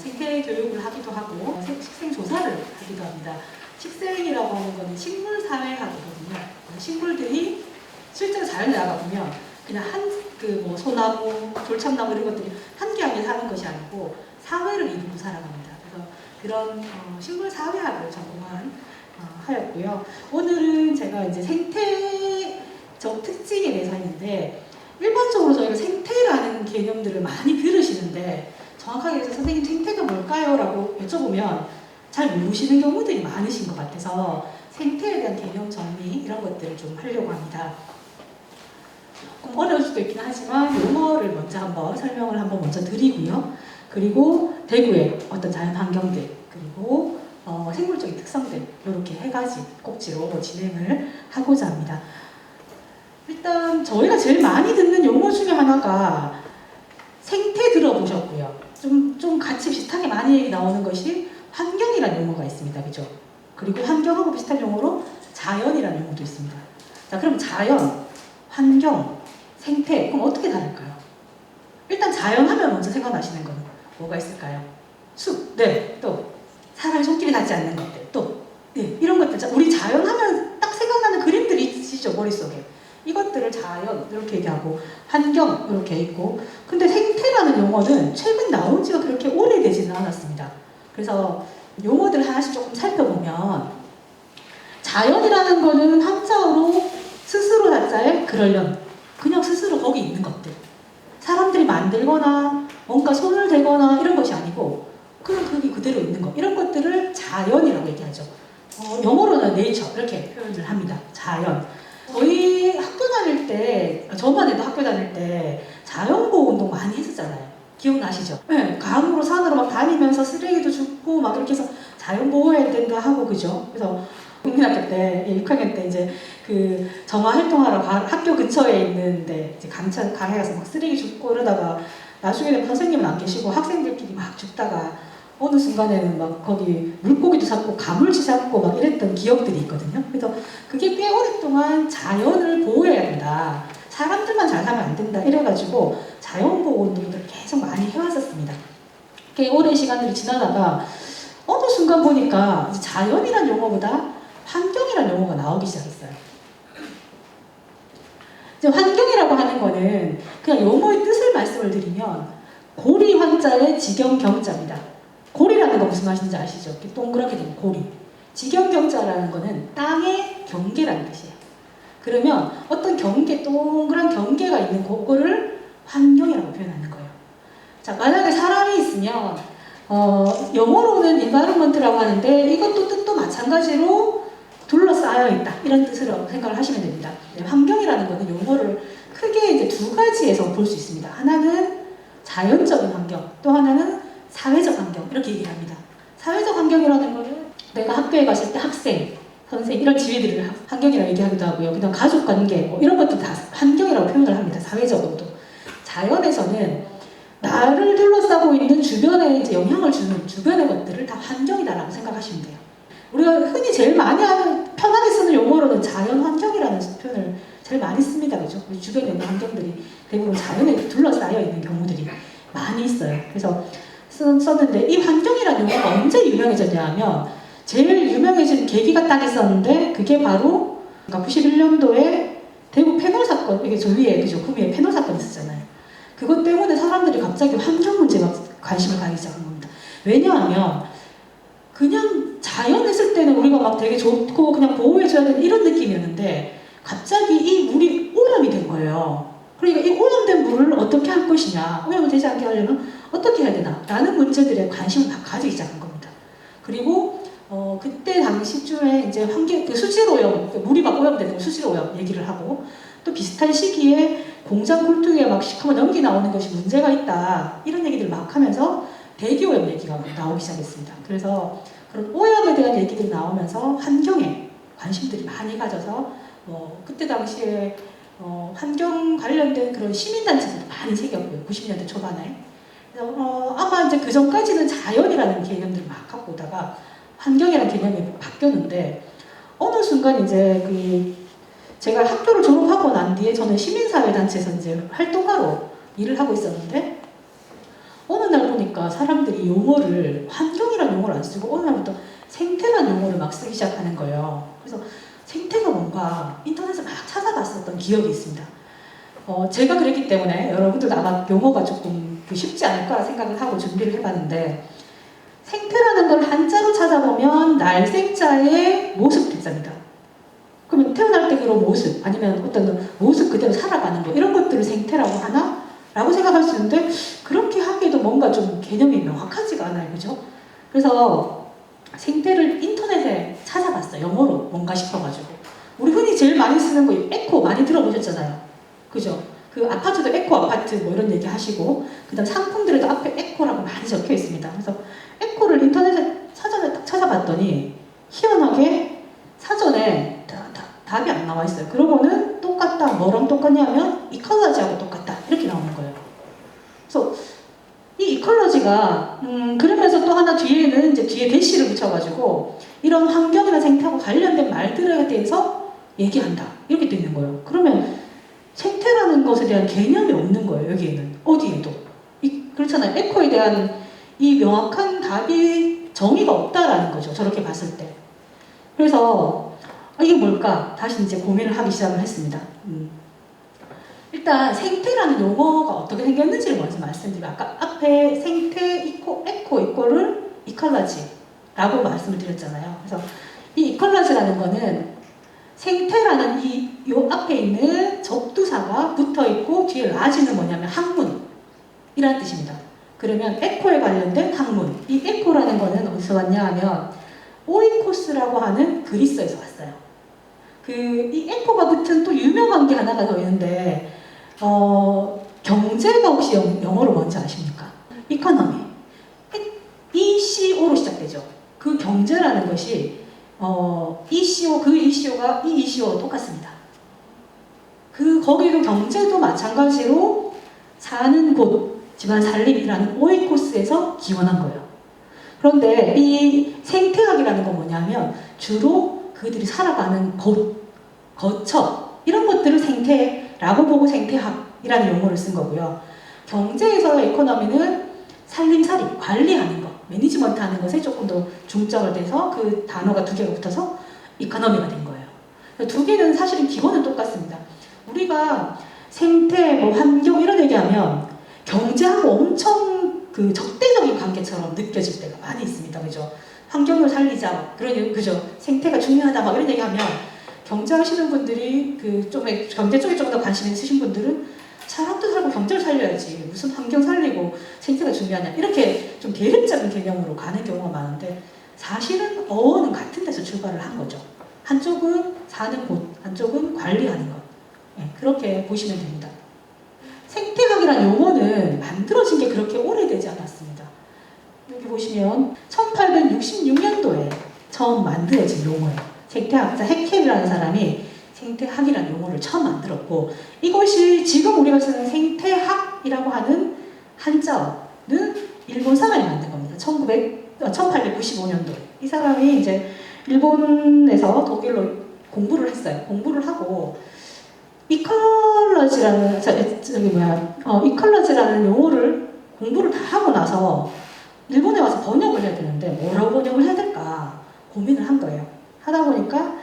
생태 교육을 하기도 하고 식생 조사를 하기도 합니다. 식생이라고 하는 것은 식물 사회학이거든요. 식물들이 실제로 자연에 나가 보면 그냥 뭐 소나무, 돌참나무 이런 것들이 함께하게 사는 것이 아니고 사회를 이루고 살아갑니다. 그래서 그런 식물 사회학을 전공한 하였고요. 오늘은 제가 이제 생태적 특징에 대해서 했는데 일반적으로 저희가 생태라는 개념들을 많이 들으시는데 정확하게 해서 선생님 생태가 뭘까요? 라고 여쭤보면 잘 모르시는 경우들이 많으신 것 같아서 생태에 대한 개념 정리 이런 것들을 좀 하려고 합니다. 조금 어려울 수도 있긴 하지만 용어를 먼저 한번 설명을 먼저 드리고요. 그리고 대구의 어떤 자연 환경들 그리고 생물적인 특성들 이렇게 세 가지 꼭지로 진행을 하고자 합니다. 일단 저희가 제일 많이 듣는 용어 중에 하나가 생태 들어보셨고요. 좀 같이 비슷하게 많이 나오는 것이 환경이라는 용어가 있습니다. 그죠? 그리고 환경하고 비슷한 용어로 자연이라는 용어도 있습니다. 자, 그럼 자연, 환경, 생태, 그럼 어떻게 다를까요? 일단 자연 하면 먼저 생각나시는 거는 뭐가 있을까요? 숲, 네, 또 사람의 손길이 닿지 않는 것들, 또 네, 이런 것들. 우리 자연 하면 딱 생각나는 그림들이 있으시죠, 머릿속에. 이것들을 자연 이렇게 얘기하고 환경 이렇게 있고 근데 생태라는 용어는 최근 나온 지가 그렇게 오래되지는 않았습니다. 그래서 용어들 하나씩 조금 살펴보면 자연이라는 거는 한자어로 스스로 자자에 그러려니 그냥 스스로 거기 있는 것들 사람들이 만들거나 뭔가 손을 대거나 이런 것이 아니고 그냥 거기 그대로 있는 것 이런 것들을 자연이라고 얘기하죠. 영어로는 네이처 이렇게 표현을 합니다. 자연. 저희 학교 다닐 때, 저만 해도 학교 다닐 때 자연보호 운동 많이 했었잖아요. 기억나시죠? 네, 강으로 산으로 막 다니면서 쓰레기도 줍고 막 이렇게 해서 자연보호해야 된다 하고 그죠? 그래서 국민학교 때, 6학년 때 이제 그 정화 활동하러 학교 근처에 있는데 이제 강에 가서 막 쓰레기 줍고 이러다가 나중에는 선생님은 안 계시고 학생들끼리 막 줍다가 어느 순간에는 막 거기 물고기도 잡고 가물치 잡고 막 이랬던 기억들이 있거든요. 그래서 그게 꽤 오랫동안 자연을 보호해야 된다. 사람들만 잘 살면 안 된다. 이래가지고 자연보호 운동들을 계속 많이 해왔었습니다. 꽤 오랜 시간들이 지나다가 어느 순간 보니까 자연이란 용어보다 환경이란 용어가 나오기 시작했어요. 이제 환경이라고 하는 거는 그냥 용어의 뜻을 말씀을 드리면 고리 환자의 지경 경자입니다. 고리라는 거 무슨 말인지 아시죠? 이렇게 동그랗게 된 고리. 지경경자라는 거는 땅의 경계라는 뜻이에요. 그러면 어떤 경계, 동그란 경계가 있는 그거를 환경이라고 표현하는 거예요. 자, 만약에 사람이 있으면 영어로는 environment라고 하는데 이것도 뜻도 마찬가지로 둘러싸여 있다. 이런 뜻으로 생각을 하시면 됩니다. 네, 환경이라는 거는 용어를 크게 이제 두 가지에서 볼 수 있습니다. 하나는 자연적인 환경, 또 하나는 사회적 환경 이렇게 얘기를 합니다. 사회적 환경이라는 거는 내가 학교에 갔을 때 학생, 선생 이런 지위들을 환경이라고 얘기하기도 하고요. 그다음 가족 관계 뭐 이런 것도 다 환경이라고 표현을 합니다. 사회적으로도. 자연에서는 나를 둘러싸고 있는 주변에 이제 영향을 주는 주변의 것들을 다 환경이다라고 생각하시면 돼요. 우리가 흔히 제일 많이 하는 편하게 쓰는 용어로는 자연 환경이라는 표현을 제일 많이 씁니다. 그죠? 우리 주변에 있는 환경들이 대부분 자연에 둘러싸여 있는 경우들이 많이 있어요. 그래서 썼는데 이 환경이라는 용어가 언제 유명해졌냐 하면 제일 유명해진 계기가 딱 있었는데 그게 바로 91년도에 대구 패널 사건 이게 저 위에 그죠? 그 위에 패널 사건이 있었잖아요. 그것 때문에 사람들이 갑자기 환경 문제에 관심을 가지기 시작한 겁니다. 왜냐하면 그냥 자연에 있을 때는 우리가 막 되게 좋고 그냥 보호해줘야 되는 이런 느낌이었는데 갑자기 이 물이 오염이 된 거예요. 그러니까 이 오염된 물을 어떻게 할 것이냐 오염이 되지 않게 하려면 어떻게 해야 되나 라는 문제들에 관심을 다 가지기 시작한 겁니다. 그리고 그때 당시쯤에 이제 그 수질 오염, 물이 막 오염되는 수질 오염 얘기를 하고 또 비슷한 시기에 공장 굴뚝에 막 시커먼 연기 나오는 것이 문제가 있다 이런 얘기들 막 하면서 대기 오염 얘기가 나오기 시작했습니다. 그래서 그런 오염에 대한 얘기들이 나오면서 환경에 관심들이 많이 가져서 그때 당시에 환경 관련된 그런 시민단체들도 많이 생겼고요. 90년대 초반에. 아마 이제 그 전까지는 자연이라는 개념들을 막 갖고 오다가 환경이라는 개념이 바뀌었는데 어느 순간 이제 제가 학교를 졸업하고 난 뒤에 저는 시민사회단체에서 이제 활동가로 일을 하고 있었는데 어느 날 보니까 사람들이 이 용어를 환경이라는 용어를 안 쓰고 어느 날부터 생태라는 용어를 막 쓰기 시작하는 거예요. 그래서 생태가 뭔가 인터넷에 막 찾아봤었던 기억이 있습니다. 제가 그랬기 때문에 여러분들도 아마 용어가 조금 쉽지 않을까 생각을 하고 준비를 해봤는데, 생태라는 걸 한자로 찾아보면 날생자의 모습 대자입니다. 그러면 태어날 때 그런 모습, 아니면 어떤 모습 그대로 살아가는 거, 이런 것들을 생태라고 하나? 라고 생각할 수 있는데, 그렇게 하기에도 뭔가 좀 개념이 명확하지가 않아요. 그죠? 그래서 생태를 인터넷에 찾아봤어요. 영어로 뭔가 싶어가지고. 우리 흔히 제일 많이 쓰는 거 에코 많이 들어보셨잖아요. 그죠? 그 아파트도 에코 아파트 뭐 이런 얘기 하시고, 그 다음 상품들에도 앞에 에코라고 많이 적혀 있습니다. 그래서 에코를 인터넷에 사전에 딱 찾아봤더니 희한하게 사전에 답이 안 나와 있어요. 그러고는 똑같다. 뭐랑 똑같냐면 이컬러지하고 똑같다. 이렇게 나오는 거예요. 그래서 이 이컬러지가 그러면서 또 하나 뒤에는 이제 뒤에 대시를 붙여가지고 이런 환경이나 생태하고 관련된 말들에 대해서 얘기한다. 이렇게 돼 있는 거예요. 그러면 생태라는 것에 대한 개념이 없는 거예요. 여기에는. 어디에도. 그렇잖아요. 에코에 대한 이 명확한 답이 정의가 없다라는 거죠. 저렇게 봤을 때. 그래서 이게 뭘까? 다시 이제 고민을 하기 시작을 했습니다. 일단 생태라는 용어가 어떻게 생겼는지를 먼저 말씀드리면, 아까 앞에 생태, 에코 이코를 이컬러지라고 말씀을 드렸잖아요. 그래서 이 이컬러지라는 거는 생태라는 요 앞에 있는 접두사가 붙어있고 뒤에 라지는 뭐냐면 학문이라는 뜻입니다. 그러면 에코에 관련된 학문. 이 에코라는 거는 어디서 왔냐 하면 오이코스라고 하는 그리스에서 왔어요. 이 에코가 붙은 또 유명한 게 하나가 더 있는데, 경제가 혹시 영어로 뭔지 아십니까? 이코노미. ECO로 시작되죠. 그 경제라는 것이 ECO, 그 ECO가 이 ECO와 똑같습니다. 거기도 경제도 마찬가지로 사는 곳, 집안 살림이라는 오이코스에서 기원한 거예요. 그런데 이 생태학이라는 건 뭐냐면 주로 그들이 살아가는 곳, 거처, 이런 것들을 생태라고 보고 생태학이라는 용어를 쓴 거고요. 경제에서 이코노미는 살림살이, 관리하는 것, 매니지먼트 하는 것에 조금 더 중점을 둬서 그 단어가 두 개가 붙어서 이코노미가 된 거예요. 두 개는 사실은 기본은 똑같습니다. 우리가 생태, 뭐 환경 이런 얘기하면 경제하고 엄청 그 적대적인 관계처럼 느껴질 때가 많이 있습니다. 그죠? 환경을 살리자, 그죠? 생태가 중요하다, 막 이런 얘기하면 경제하시는 분들이 경제 쪽에 좀 더 관심 있으신 분들은 사람도 살고 경제를 살려야지, 무슨 환경 살리고 생태가 중요하냐, 이렇게 좀 대립적인 개념으로 가는 경우가 많은데, 사실은 어원은 같은 데서 출발을 한 거죠. 한쪽은 사는 곳, 한쪽은 관리하는 것. 네, 그렇게 보시면 됩니다. 생태학이라는 용어는 만들어진 게 그렇게 오래되지 않았습니다. 여기 보시면 1866년도에 처음 만들어진 용어예요. 생태학자 해켈이라는 사람이 생태학이라는 용어를 처음 만들었고, 이것이 지금 우리가 쓰는 생태학이라고 하는 한자어는 일본 사람이 만든 겁니다. 1895년도에. 이 사람이 이제 일본에서 독일로 공부를 했어요. 공부를 하고 이컬러지라는 용어를 공부를 다 하고 나서 일본에 와서 번역을 해야 되는데 뭐라고 번역을 해야 될까 고민을 한 거예요. 하다 보니까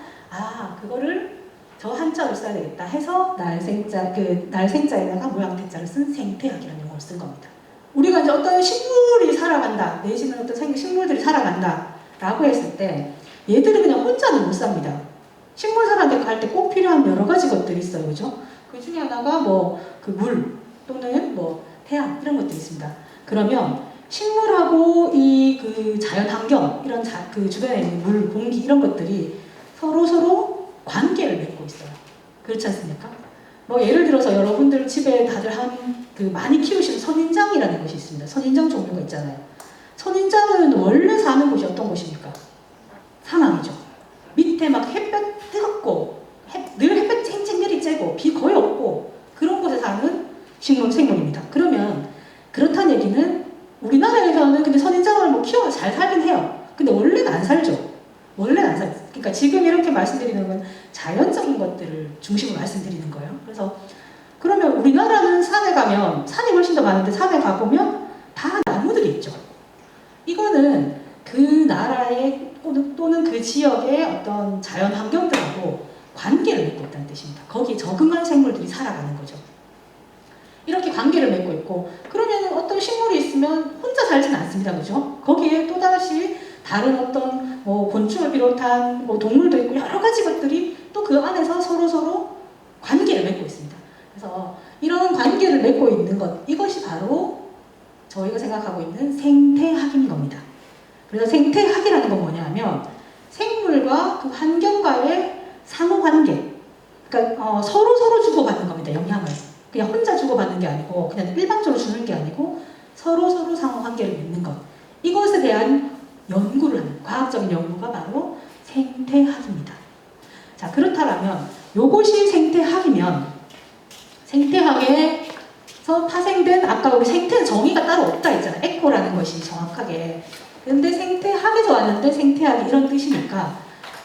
그거를 저 한자를 써야 되겠다 해서 날생자에다가 모양 대자를 쓴 생태학이라는 용어를 쓴 겁니다. 우리가 이제 어떤 식물이 살아간다, 내지는 어떤 식물들이 살아간다 라고 했을 때 얘들은 그냥 혼자는 못 삽니다. 식물 살아갈 때 꼭 필요한 여러 가지 것들이 있어요. 그죠? 그 중에 하나가 물 또는 태양 이런 것들이 있습니다. 그러면 식물하고 그 자연 환경, 이런 그 주변에 있는 물, 공기 이런 것들이 서로 관계를 맺고 있어요. 그렇지 않습니까? 예를 들어서 여러분들 집에 다들 많이 키우시는 선인장이라는 것이 있습니다. 선인장 종류가 있잖아요. 선인장은 원래 사는 곳이 어떤 곳입니까? 사막이죠. 밑에 막 햇볕 뜨겁고 늘 햇볕 쨍쨍 내리쬐고 비 거의 없고 그런 곳에 사는 생물입니다. 그러면 그렇다는 얘기는 우리나라에서는 근데 선인장을 키워서 잘 살긴 해요. 근데 원래는 안 살죠. 원래는 안 살죠. 그러니까 지금 이렇게 말씀드리는 건 자연적인 것들을 중심으로 말씀드리는 거예요. 그래서 그러면 우리나라는 산에 가면 산이 훨씬 더 많은데 산에 가보면 다 나무들이 있죠. 또는 그 지역의 어떤 자연 환경들하고 관계를 맺고 있다는 뜻입니다. 거기에 적응한 생물들이 살아가는 거죠. 이렇게 관계를 맺고 있고, 그러면 어떤 식물이 있으면 혼자 살지는 않습니다. 그죠? 거기에 또다시 다른 어떤 곤충을 비롯한 동물도 있고 여러 가지 것들이 또 그 안에서 서로 관계를 맺고 있습니다. 그래서 이런 관계를 맺고 있는 것, 이것이 바로 저희가 생각하고 있는 생태학인 겁니다. 그래서 생태학이라는 건 뭐냐면 생물과 그 환경과의 상호관계, 그러니까 서로 주고받는 겁니다. 영향을. 그냥 혼자 주고받는 게 아니고 그냥 일방적으로 주는 게 아니고 서로 상호관계를 맺는 것. 이것에 대한 연구를 하는 과학적인 연구가 바로 생태학입니다. 자, 그렇다면 요것이 생태학이면 생태학에서 파생된, 아까 우리 생태는 정의가 따로 없다 했잖아요. 에코라는 것이 정확하게. 근데 생태학에서 왔는데 생태학이 이런 뜻이니까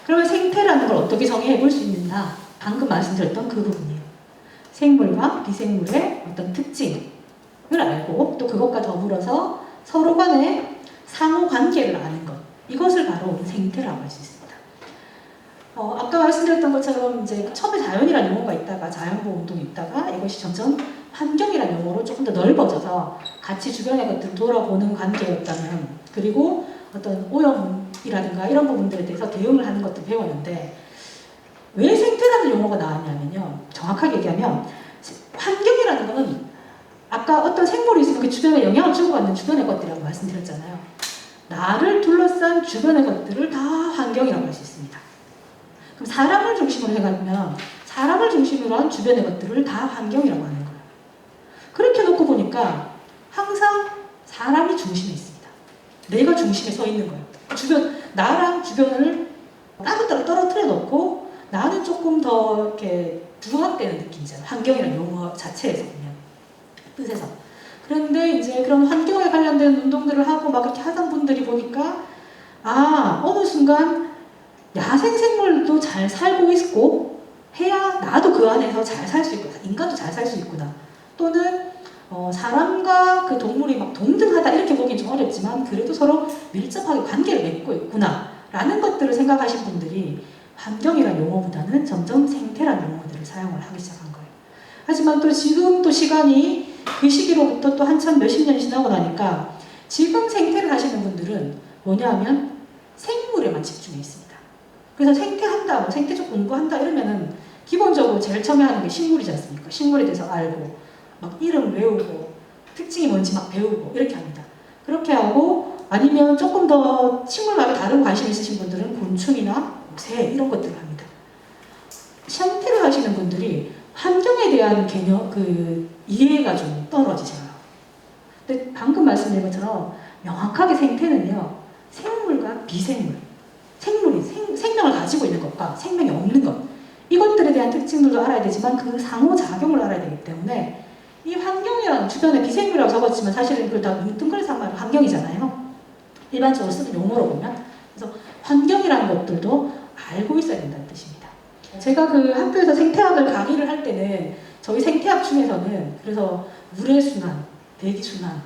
그러면 생태라는 걸 어떻게 정의해 볼 수 있느냐? 방금 말씀드렸던 그 부분이에요. 생물과 비생물의 어떤 특징을 알고 또 그것과 더불어서 서로 간의 상호관계를 아는 것, 이것을 바로 생태라고 할 수 있습니다. 아까 말씀드렸던 것처럼 이제 처음에 자연이라는 용어가 있다가 자연보호운동이 있다가 이것이 점점 환경이라는 용어로 조금 더 넓어져서 같이 주변의 것들을 돌아보는 관계였다면, 그리고 어떤 오염이라든가 이런 부분들에 대해서 대응을 하는 것도 배웠는데, 왜 생태라는 용어가 나왔냐면요, 정확하게 얘기하면 환경이라는 거는 아까 어떤 생물이 있으면 그 주변에 영향을 주고받는 주변의 것들이라고 말씀드렸잖아요. 나를 둘러싼 주변의 것들을 다 환경이라고 할 수 있습니다. 그럼 사람을 중심으로 해가면 사람을 중심으로 한 주변의 것들을 다 환경이라고 하는 거예요. 그렇게 놓고 보니까 항상 사람이 중심에 있습니다. 내가 중심에 서 있는 거예요. 나랑 주변을 따로따로 떨어뜨려 놓고 나는 조금 더 이렇게 부합되는 느낌이잖아요. 환경이라는 용어 자체에서 보면, 뜻에서. 그런데 이제 그런 환경에 관련된 운동들을 하고 막 이렇게 하던 분들이 보니까, 어느 순간 야생생물도 잘 살고 있고 해야 나도 그 안에서 잘 살 수 있구나, 인간도 잘 살 수 있구나, 또는 사람과 그 동물이 막 동등하다 이렇게 보기는 좀 어렵지만 그래도 서로 밀접하게 관계를 맺고 있구나 라는 것들을 생각하신 분들이 환경이라는 용어보다는 점점 생태라는 용어들을 사용을 하기 시작한 거예요. 하지만 또 지금 또 시간이 그 시기로부터 또 한참 몇십 년이 지나고 나니까 지금 생태를 하시는 분들은 뭐냐면 생물에만 집중해 있습니다. 그래서 생태한다, 뭐 생태적 공부한다 이러면은 기본적으로 제일 처음에 하는 게 식물이지 않습니까? 식물에 대해서 알고 막 이름 외우고 특징이 뭔지 막 배우고 이렇게 합니다. 그렇게 하고, 아니면 조금 더 식물 말고 다른 관심 있으신 분들은 곤충이나 새 이런 것들을 합니다. 생태를 하시는 분들이 환경에 대한 개념, 이해가 좀 떨어지셔요. 근데 방금 말씀드린 것처럼 명확하게 생태는요, 생물과 비생물, 생명을 가지고 있는 것과 생명이 없는 것, 이것들에 대한 특징들도 알아야 되지만 그 상호작용을 알아야 되기 때문에 이 환경이라는, 주변에 비생물이라고 적었지만 사실은 그걸 다 뭉뚱그려서 한 말은 환경이잖아요. 일반적으로 쓰는 용어로 보면. 그래서 환경이라는 것들도 알고 있어야 된다는 뜻입니다. 제가 그 학교에서 생태학을 강의를 할 때는 저희 생태학 중에서는 그래서 물의 순환, 대기 순환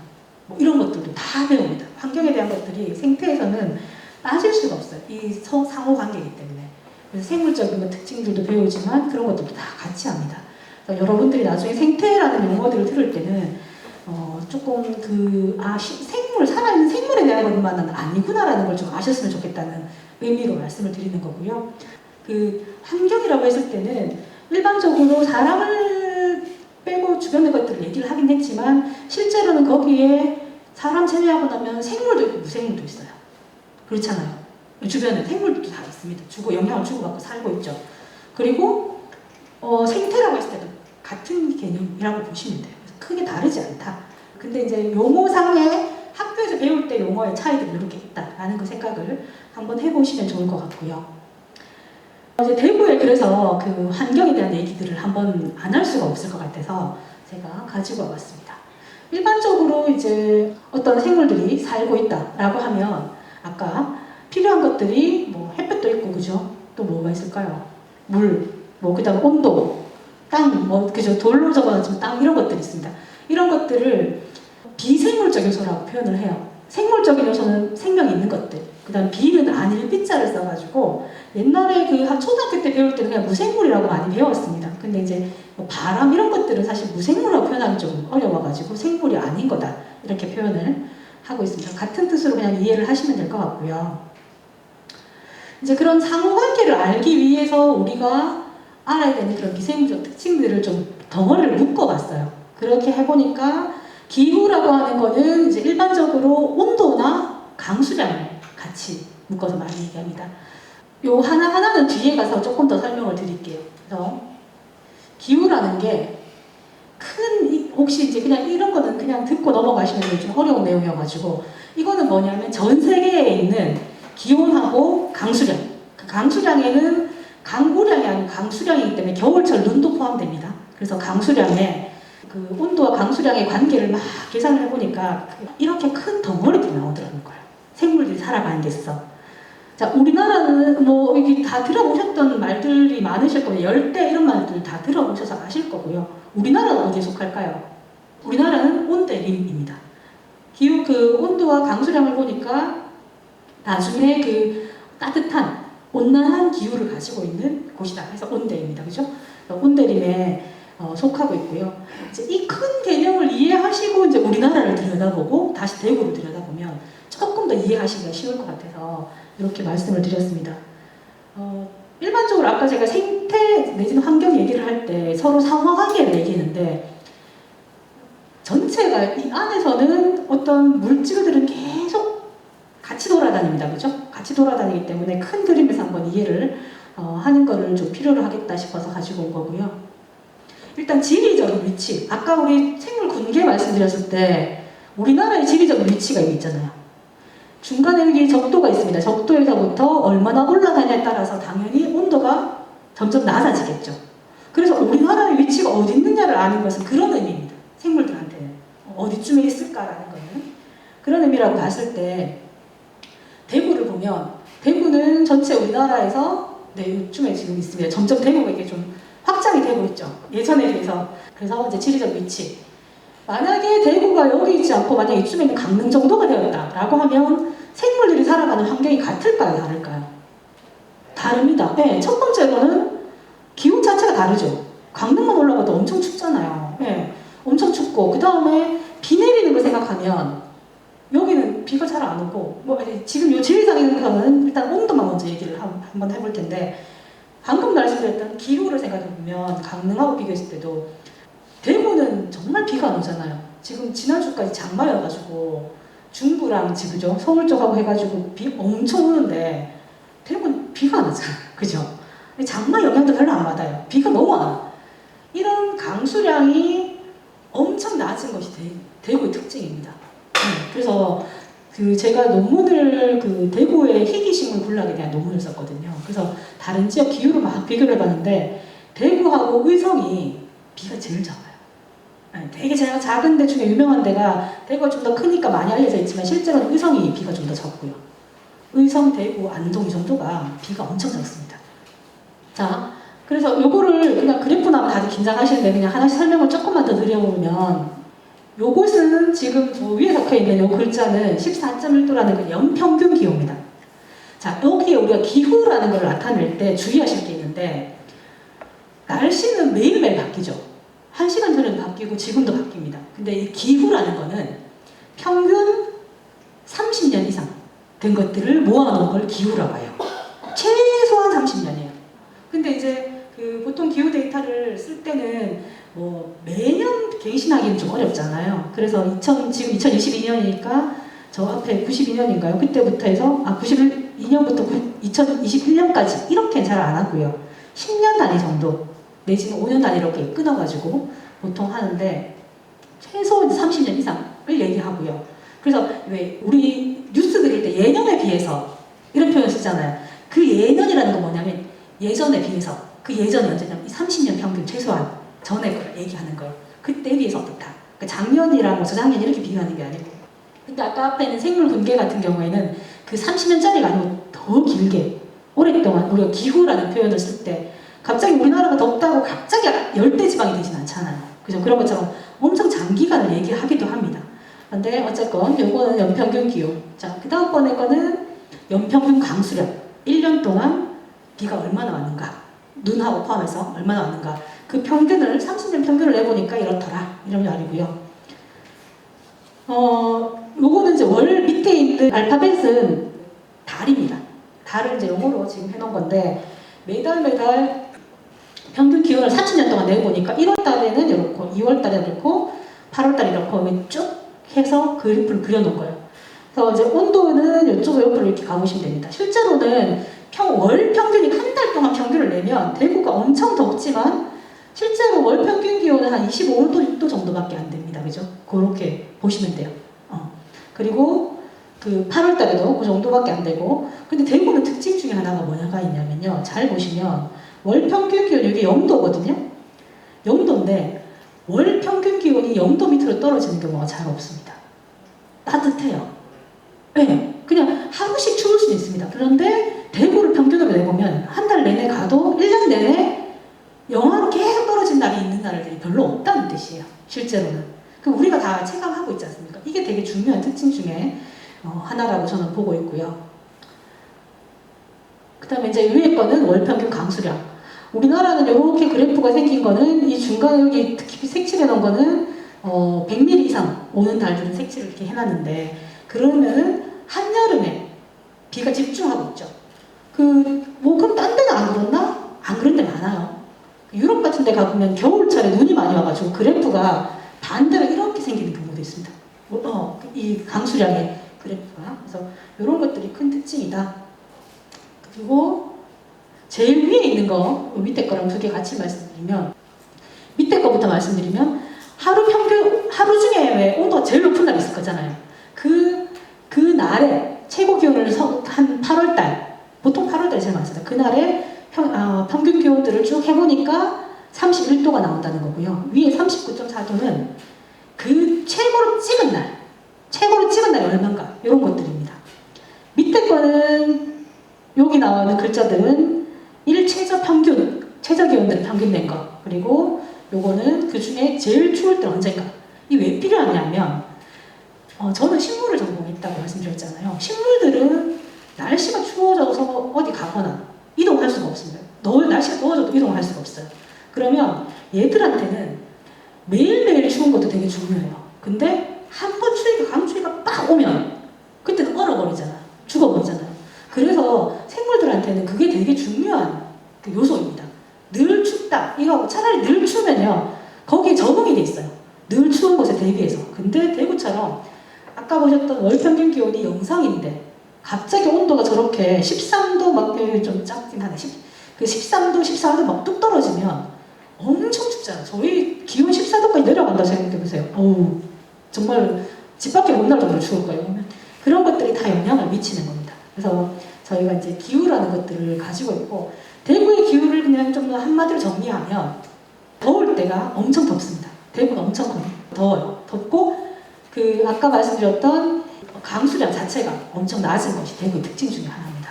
뭐 이런 것들도 다 배웁니다. 환경에 대한 것들이 생태에서는 빠질 수가 없어요. 이 상호 관계이기 때문에. 그래서 생물적인 특징들도 배우지만 그런 것들도 다 같이 합니다. 그러니까 여러분들이 나중에 생태라는 용어들을 들을 때는 조금 생물, 살아있는 생물에 대한 것만은 아니구나라는 걸 좀 아셨으면 좋겠다는 의미로 말씀을 드리는 거고요. 그 환경이라고 했을 때는 일반적으로 사람을 빼고 주변의 것들을 얘기를 하긴 했지만 실제로는 거기에 사람 제외하고 나면 생물도 있고 무생물도 있어요. 그렇잖아요. 주변에 생물도 다 있습니다. 영향을 주고받고 살고 있죠. 그리고 생태라고 했을 때도 같은 개념이라고 보시면 돼요. 크게 다르지 않다. 근데 이제 용어상의 학교에서 배울 때 용어의 차이들이 이렇게 있다라는 그 생각을 한번 해보시면 좋을 것 같고요. 이제 대구에 그래서 그 환경에 대한 얘기들을 한번 안 할 수가 없을 것 같아서 제가 가지고 와봤습니다. 일반적으로 이제 어떤 생물들이 살고 있다라고 하면 아까 필요한 것들이 뭐 햇볕도 있고, 그죠? 또 뭐가 있을까요? 물, 뭐 그다음 온도, 땅, 뭐 그죠? 돌로 적어놨지만 땅 이런 것들이 있습니다. 이런 것들을 비생물적 요소라고 표현을 해요. 생물적인 요소는 생명이 있는 있는 것들. 그 다음 비는 아닐 비자를 써가지고 옛날에 그 초등학교 때 배울 때는 그냥 무생물이라고 많이 배웠습니다. 근데 이제 뭐 바람 이런 것들은 사실 무생물이라고 표현하기 좀 어려워가지고 생물이 아닌 거다. 이렇게 표현을 하고 있습니다. 같은 뜻으로 그냥 이해를 하시면 될 것 같고요. 이제 그런 상호관계를 알기 위해서 우리가 알아야 되는 그런 미생물적 특징들을 좀 덩어리를 묶어봤어요. 그렇게 해보니까 기후라고 하는 거는 이제 일반적으로 온도나 강수량을 같이 묶어서 많이 얘기합니다. 요 하나하나는 뒤에 가서 조금 더 설명을 드릴게요. 그래서 기후라는 게 혹시 이제 그냥 이런 거는 그냥 듣고 넘어가시는 게 좀 어려운 내용이어가지고 이거는 뭐냐면 전 세계에 있는 기온하고 강수량. 그 강수량에는 강우량이 아니고 강수량이기 때문에 겨울철 눈도 포함됩니다. 그래서 강수량에 그 온도와 강수량의 관계를 막 계산을 해보니까 이렇게 큰 덩어리들이 나오더라는 거예요. 생물들이 살아가는 데 있어. 자, 우리나라는 뭐 이게 다 들어보셨던 말들이 많으실 거예요. 열대 이런 말들 다 들어보셔서 아실 거고요. 우리나라는 어디에 속할까요? 우리나라는 온대림입니다. 기후 그 온도와 강수량을 보니까 나중에 그 따뜻한 온난한 기후를 가지고 있는 곳이다. 그래서 온대입니다. 그죠? 온대림에 속하고 있고요. 이제 이 큰 개념을 이해하시고 이제 우리나라를 들여다보고 다시 대구를 들여다보면 조금 더 이해하시기가 쉬울 것 같아서 이렇게 말씀을 드렸습니다. 일반적으로 아까 제가 생태 내지는 환경 얘기를 할 때 서로 상호관계를 얘기했는데 전체가 이 안에서는 어떤 물질들은 계속 같이 돌아다닙니다. 그죠? 같이 돌아다니기 때문에 큰 그림에서 한번 이해를 하는 거를 좀 필요로 하겠다 싶어서 가지고 온 거고요. 일단 지리적인 위치. 아까 우리 생물 군계 말씀드렸을 때 우리나라의 지리적인 위치가 여기 있잖아요. 중간에 여기 적도가 있습니다. 적도에서부터 얼마나 올라가냐에 따라서 당연히 온도가 점점 낮아지겠죠. 그래서 우리나라의 위치가 어디 있느냐를 아는 것은 그런 의미입니다. 생물들한테는. 어디쯤에 있을까라는 거는. 그런 의미라고 봤을 때 대구를 보면 대구는 전체 우리나라에서 이쯤에 지금 있습니다. 점점 대구가 이게 좀 확장이 되고 있죠. 예전에 비해서. 그래서 이제 지리적 위치. 만약에 대구가 여기 있지 않고 만약 이쯤에는 강릉 정도가 되었다라고 하면 생물들이 살아가는 환경이 같을까요? 다를까요? 다릅니다. 네, 첫 번째로는 기온 자체가 다르죠. 강릉만 올라가도 엄청 춥잖아요. 네, 엄청 춥고 그 다음에 비 내리는 걸 생각하면 여기는 비가 잘 안 오고 지금 요 지리상에서는 일단 온도만 먼저 얘기를 한번 해볼 텐데 방금 말씀드렸던 기후를 생각해보면 강릉하고 비교했을 때도 대구는 정말 비가 안 오잖아요. 지금 지난주까지 장마여가지고 중부랑 지금죠 서울 쪽하고 해가지고 비 엄청 오는데 대구는 비가 안 오잖아요. 그죠? 장마 영향도 별로 안 받아요. 비가 너무 안 와. 이런 강수량이 엄청 낮은 것이 대구의 특징입니다. 그래서 제가 논문을 대구의 희귀식물 군락에 대한 논문을 썼거든요. 그래서 다른 지역 기후를 막 비교를 해봤는데 대구하고 의성이 비가 제일 적어요. 되게 작은 데 중에 유명한 데가 대구가 좀 더 크니까 많이 알려져 있지만 실제로는 의성이 비가 좀 더 적고요. 의성, 대구, 안동 이 정도가 비가 엄청 적습니다. 자, 그래서 요거를 그냥 그래프 나면 다들 긴장하시는데 그냥 하나씩 설명을 조금만 더 드려보면 요것은 지금 저 위에 적혀있는 요 글자는 14.1도라는 그 연평균 기호입니다. 자, 여기에 우리가 기후라는 걸 나타낼 때 주의하실 게 있는데 날씨는 매일매일 바뀌죠. 1시간 전에도 바뀌고 지금도 바뀝니다. 근데 이 기후라는 거는 평균 30년 이상 된 것들을 모아놓은 걸 기후라고 해요. 최소한 30년이에요. 근데 이제 보통 기후 데이터를 쓸 때는 뭐 매년 갱신하기는 좀 어렵잖아요. 그래서 지금 2022년이니까 저 앞에 92년인가요? 그때부터 해서 92년부터 2021년까지 이렇게는 잘 안 하고요. 10년 단위 정도 내지는 5년 단위로 이렇게 끊어가지고 보통 하는데 최소 30년 이상을 얘기하고요. 그래서 왜 우리 뉴스 드릴 때 예년에 비해서 이런 표현 쓰잖아요. 그 예년이라는 건 뭐냐면 예전에 비해서 그 예전이 언제냐면 30년 평균 최소한 전에 걸 얘기하는 거예요. 그때에 비해서 어떻다. 그러니까 작년이랑 뭐 저작년 이렇게 비교하는 게 아니고. 근데 아까 앞에 있는 생물 군계 같은 경우에는 그 30년짜리가 아니고 더 길게 오랫동안 우리가 기후라는 표현을 쓸 때 갑자기 우리나라가 덥다고 갑자기 열대지방이 되진 않잖아요. 그죠? 그런 것처럼 엄청 장기간을 얘기하기도 합니다. 근데 어쨌건 요거는 연평균 기온. 자, 그 다음번에 거는 연평균 강수량. 1년 동안 비가 얼마나 왔는가. 눈하고 포함해서 얼마나 왔는가. 그 평균을 30년 평균을 내보니까 이렇더라. 이런 말이고요. 요거는 이제 월 밑에 있는 알파벳은 달입니다. 달을 이제 영어로 지금 해놓은 건데 매달 평균 기온을 30년 동안 내보니까 1월 달에는 이렇고 2월 달에 이렇고 8월 달에 이렇고 쭉 해서 그래프를 그려놓은 거예요. 그래서 이제 온도는 이쪽 옆으로 이렇게 가보시면 됩니다. 실제로는 월 평균이 한 달 동안 평균을 내면 대구가 엄청 덥지만 실제로 월 평균 기온은 한 25도, 6도 정도밖에 안 됩니다. 그죠? 그렇게 보시면 돼요. 그리고 그 8월 달에도 그 정도밖에 안 되고 근데 대구는 특징 중에 하나가 뭐가 있냐면요. 잘 보시면 월 평균 기온 이게 0도거든요. 0도인데 월 평균 기온이 0도 밑으로 떨어지는 경우가 잘 없습니다. 따뜻해요. 네, 그냥 하루씩 추울 수는 있습니다. 그런데 대구를 평균으로 내보면 한 달 내내 가도 1년 내내 영하로 계속 떨어진 날이 있는 날들이 별로 없다는 뜻이에요. 실제로는. 그 우리가 다 체감하고 있지 않습니까? 이게 되게 중요한 특징 중에 하나라고 저는 보고 있고요. 그 다음에 이제 위에 거는 월 평균 강수량. 우리나라는 이렇게 그래프가 생긴 거는 이 중간에 여기 특히 색칠해 놓은 거는 100mm 이상 오는 달들은 색칠을 이렇게 해놨는데 그러면은 한여름에 비가 집중하고 있죠. 그럼 딴 데는 안 그렇나? 안 그런 데 많아요. 유럽 같은 데 가보면 겨울철에 눈이 많이 와가지고 그래프가 반대로 이렇게 생기는 경우도 있습니다. 이 강수량의 그래프가. 그래서 이런 것들이 큰 특징이다. 그리고 제일 위에 있는 거, 밑에 거랑 두 개 같이 말씀드리면 밑에 거부터 말씀드리면 하루 중에 왜 온도가 제일 높은 날이 있을 거잖아요. 그 날에 최고 기온을 한 8월달, 보통 8월달에 제일 많습니다. 그날에 평균 기온들을 쭉 해보니까 31도가 나온다는 거고요. 위에 39.4도는 그 최고로 찍은 날이 얼마인가 이런 것들입니다. 밑에 거는 여기 나오는 글자들은 최저 기온들을 평균 낸 거. 그리고 요거는 그 중에 제일 추울 때 언제인가. 이 왜 필요하냐면 저는 식물을 전공했다고 말씀드렸잖아요. 식물들은 날씨가 추워져서 어디 가거나 이동할 수가 없습니다. 날씨가 더워져도 이동을 할 수가 없어요. 그러면 얘들한테는 매일매일 추운 것도 되게 중요해요. 근데 한 번 강추위가 빡 오면 그때는 얼어버리잖아요. 죽어버리잖아요. 그래서 생물들한테는 그게 되게 중요한 그 요소입니다. 늘 춥다. 이거 차라리 늘 추우면요. 거기에 적응이 돼 있어요. 늘 추운 곳에 대비해서. 근데 대구처럼 아까 보셨던 월 평균 기온이 영상인데 갑자기 온도가 저렇게 13도 막 좀 작긴 하네. 그 13도, 14도 막 뚝 떨어지면 엄청 춥잖아요. 저희 기온 14도까지 내려간다고 생각해보세요. 어우, 정말 집 밖에 못 나갈 정도로 추울 거예요. 그런 것들이 다 영향을 미치는 겁니다. 그래서 저희가 이제 기후라는 것들을 가지고 있고 대구의 기후를 그냥 좀 더 한마디로 정리하면 더울 때가 엄청 덥습니다. 대구가 엄청 더워요. 덥고 아까 말씀드렸던 강수량 자체가 엄청 낮은 것이 대구의 특징 중에 하나입니다.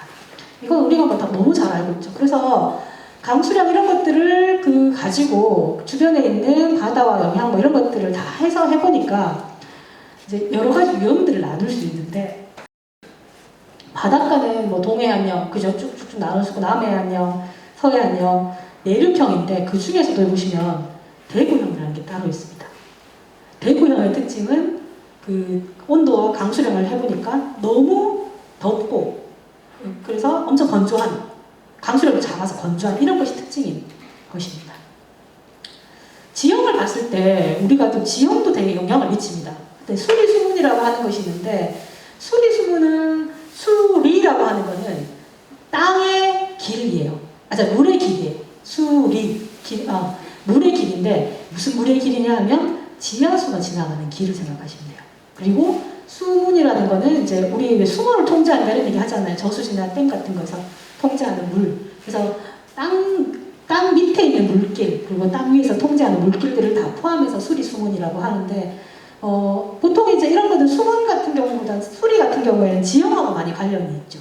이건 우리가 다 너무 잘 알고 있죠. 그래서 강수량 이런 것들을 가지고 주변에 있는 바다와 영향 이런 것들을 다 해서 해보니까 이제 여러 가지 위험들을 나눌 수 있는데 바닷가는 동해안형, 그죠? 쭉쭉쭉 나눌 수 있고 남해안형, 서해안형, 내륙형인데 그 중에서도 보시면 대구형이라는 게 따로 있습니다. 대구형의 특징은 온도와 강수량을 해보니까 너무 덥고 그래서 엄청 건조한 강수량이 작아서 건조한 이런 것이 특징인 것입니다. 지형을 봤을 때 우리가 또 지형도 되게 영향을 미칩니다. 수리수문이라고 하는 것이 있는데 수리라고 하는 것은 땅의 길이에요. 물의 길이에요. 물의 길인데 무슨 물의 길이냐 하면 지하수가 지나가는 길을 생각하시면 돼요. 그리고 수문이라는 거는 이제 우리 왜 수문을 통제한다는 얘기 하잖아요. 저수지나 댐 같은 거에서 통제하는 물. 그래서 땅 밑에 있는 물길 그리고 땅 위에서 통제하는 물길들을 다 포함해서 수리수문이라고 하는데 보통 이제 이런 것은 수문 같은 경우보다 수리 같은 경우에는 지형하고 많이 관련이 있죠.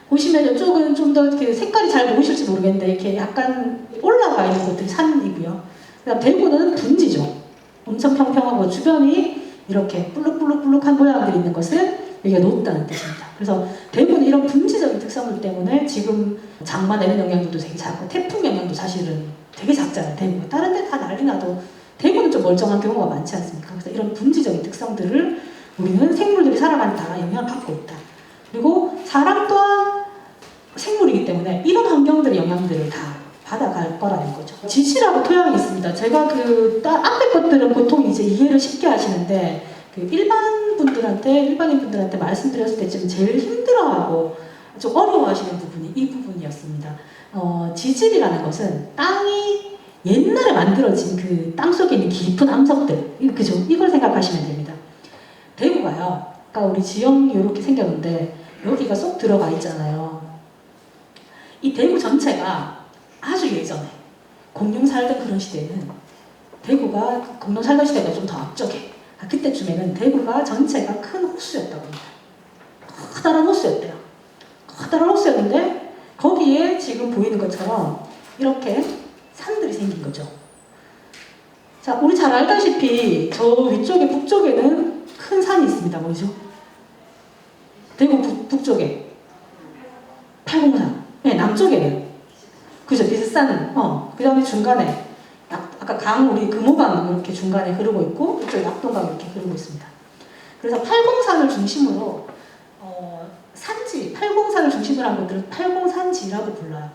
보시면 이쪽은 좀 더 색깔이 잘 보이실지 모르겠는데 이렇게 약간 올라가 있는 곳들이 산이고요. 그다음 대구는 분지죠. 엄청 평평하고 주변이 이렇게 볼록볼록볼록한 모양들이 있는 것은 여기가 높다는 뜻입니다. 그래서 대구는 이런 분지적인 특성들 때문에 지금 장마 내는 영향도 되게 작고 태풍 영향도 사실은 되게 작잖아요. 대구가. 다른 데 다 난리 나도 대구는 좀 멀쩡한 경우가 많지 않습니까? 그래서 이런 분지적인 특성들을 우리는 생물들이 살아간다 영향을 받고 있다. 그리고 사람 또한 생물이기 때문에 이런 환경들의 영향들을 다 받아갈 거라는 거죠. 지질하고 토양이 있습니다. 제가 앞에 것들은 보통 이제 이해를 쉽게 하시는데 일반인 분들한테 말씀드렸을 때쯤 제일 힘들어하고 좀 어려워하시는 부분이 이 부분이었습니다. 지질이라는 것은 땅이 옛날에 만들어진 그 땅 속에 있는 깊은 암석들, 그죠? 이걸 생각하시면 됩니다. 대구가요, 아까 우리 지형이 이렇게 생겼는데 여기가 쏙 들어가 있잖아요. 이 대구 전체가 아주 예전에 공룡 살던 그런 시대는 대구가 공룡 살던 시대가 좀 더 앞쪽에 그때쯤에는 대구가 전체가 큰 호수였다고 합니다. 커다란 호수였대요. 커다란 호수였는데 거기에 지금 보이는 것처럼 이렇게 산들이 생긴 거죠. 자, 우리 잘 알다시피 저 위쪽에 북쪽에는 큰 산이 있습니다. 뭐죠? 대구 북쪽에 팔공산. 네, 남쪽에는 그죠? 비슷한 그 다음에 중간에 아까 우리 금호강 이렇게 중간에 흐르고 있고 이쪽 낙동강 이렇게 흐르고 있습니다. 그래서 팔공산을 중심으로 팔공산을 중심으로 한 것들은 팔공산지라고 불러요.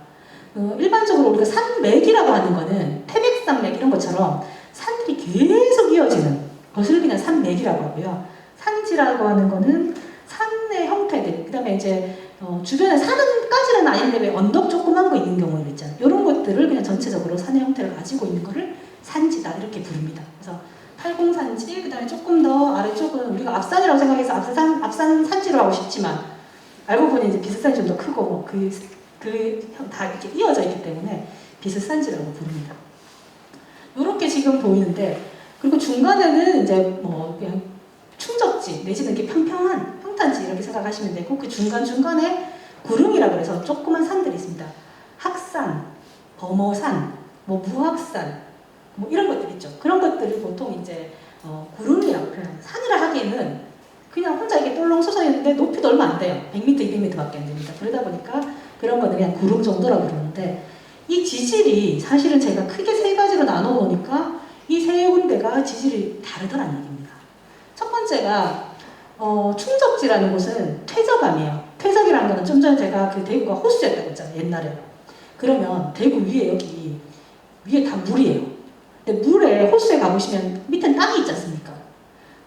일반적으로 우리가 산맥이라고 하는 거는 태백산맥 이런 것처럼 산들이 계속 이어지는 것을 그냥 산맥이라고 하고요. 산지라고 하는 거는 산의 형태들, 그 다음에 이제 주변에 산은까지는 아닌데 왜 언덕 조그만 거 있는 경우들 있잖아요. 이런 것들을 그냥 전체적으로 산의 형태를 가지고 있는 거를 산지다 이렇게 부릅니다. 그래서 팔공산지, 그 다음에 조금 더 아래쪽은 우리가 앞산이라고 생각해서 앞산 산지로 하고 싶지만 알고 보니 이제 비슷산이 좀 더 크고 다 이렇게 이어져 있기 때문에 비슷산지라고 부릅니다. 이렇게 지금 보이는데, 그리고 중간에는 이제 그냥 충적지 내지는 이렇게 평평한 평탄지 이렇게 생각하시면 되고, 그 중간중간에 구릉이라 그래서 조그만 산들이 있습니다. 학산, 범어산, 무학산, 이런 것들 있죠. 그런 것들을 보통 이제 구릉이라고 표현합니다. 산이라 하기에는 그냥 혼자 이렇게 똘렁 솟아 있는데 높이도 얼마 안 돼요. 100m, 200m밖에 안 됩니다. 그러다 보니까 그런 거는 그냥 구릉 정도라고 그러는데, 이 지질이 사실은 제가 크게 세 가지로 나눠보니까 이 세 군데가 지질이 다르더라는 얘기입니다. 첫 번째가 충적지라는 곳은 퇴적암이에요. 퇴적이라는 거는 좀 전에 제가 대구가 호수였다고 했잖아요. 옛날에. 그러면 대구 위에 여기 위에 다 물이에요. 근데 물에 호수에 가보시면 밑엔 땅이 있지 않습니까?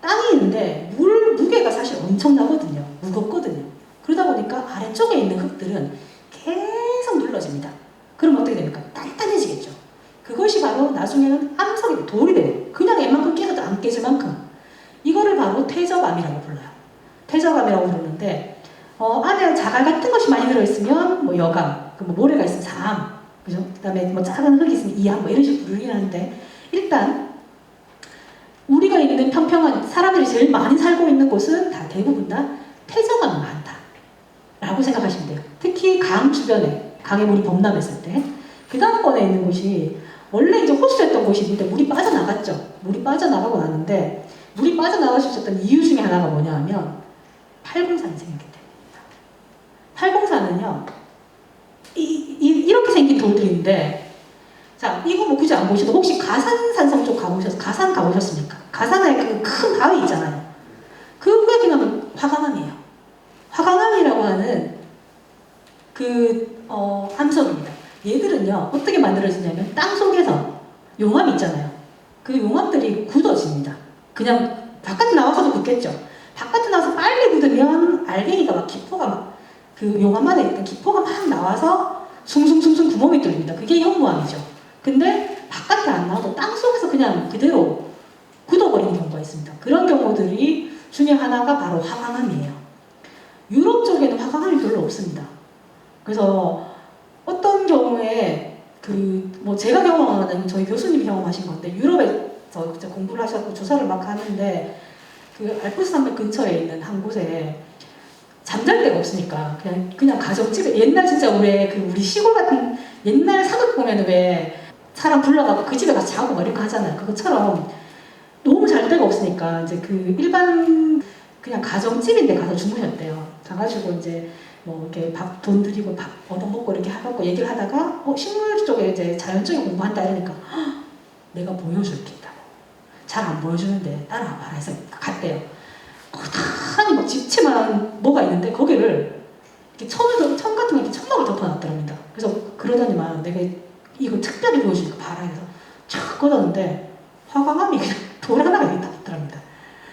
땅이 있는데 무게가 사실 엄청나거든요. 무겁거든요. 그러다 보니까 아래쪽에 있는 흙들은 계속 눌러집니다. 그럼 어떻게 됩니까? 단단해지겠죠. 그것이 바로 나중에는 암석이 돌이 돼요. 그냥 웬만큼 깨져도 안 깨질 만큼. 이거를 바로 퇴적암이라고 불러요. 퇴적암이라고 부르는데 안에 자갈 같은 것이 많이 들어있으면 여감, 모래가 있으면 사암, 그죠? 그 다음에 작은 흙이 있으면 이암, 이런 식으로 부르긴 하는데, 일단 우리가 있는 평평한 사람들이 제일 많이 살고 있는 곳은 다 대부분 다 퇴적암이 많다 라고 생각하시면 돼요. 특히 강 주변에, 강에 물이 범람했을 때. 그 다음번에 있는 곳이 원래 이제 호수였던 곳이 있는데 물이 빠져나갔죠. 물이 빠져나가고 나는데, 물이 빠져나갈 수 있었던 이유 중에 하나가 뭐냐 하면 팔공산이 생겼기 때문입니다. 팔공산은요, 이렇게 생긴 돌들인데, 자, 이거 굳이 안 보셔도 혹시 가산산성 쪽 가산 가보셨습니까? 가산에 그 큰 바위 있잖아요. 그게 그냥 화강암이에요. 화강암이라고 하는 암석입니다. 얘들은요, 어떻게 만들어지냐면 땅 속에서 용암이 있잖아요. 그 용암들이 굳어집니다. 그냥 바깥에 나와서도 굳겠죠. 바깥에 나와서 빨리 굳으면 알갱이가 기포가 그 용암 안에 있던 기포가 막 나와서 숭숭숭숭 구멍이 뚫립니다. 그게 현무암이죠. 근데 바깥에 안 나와도 땅 속에서 그냥 그대로 굳어버리는 경우가 있습니다. 그런 경우들이 중에 하나가 바로 화강암이에요. 유럽 쪽에는 화강암이 별로 없습니다. 그래서 어떤 경우에 제가 경험한 건 아니고 저희 교수님이 경험하신 건데, 유럽에서 공부를 하셨고 조사를 막 하는데 알프스 산맥 근처에 있는 한 곳에 잠잘 데가 없으니까 그냥 가정집에, 옛날 진짜 우리 시골 같은 옛날 사극 보면 왜 사람 불러가고 그 집에 가서 자고 이렇게 하잖아요. 그것처럼 너무 잘 잘 데가 없으니까 이제 그 일반 그냥 가정집인데 가서 주무셨대요. 가가지고 이제 뭐 이렇게 돈 드리고 밥 얻어먹고 이렇게 해갖고 얘기를 하다가 식물 쪽에 이제 자연적인 공부한다 이러니까 내가 보여줄 게 있다고. 잘 안 보여주는데 따라와봐라 해서 갔대요. 거다니 막 집채만 뭐가 있는데 거기를 이렇게 천 같은 거 이렇게 천막을 덮어놨더랍니다. 그래서 그러더니만 내가 이거 특별히 보여주니까 봐라 해서 촥 걷었는데 화강암이 그냥 돌 하나가 이렇게 딱 있더랍니다.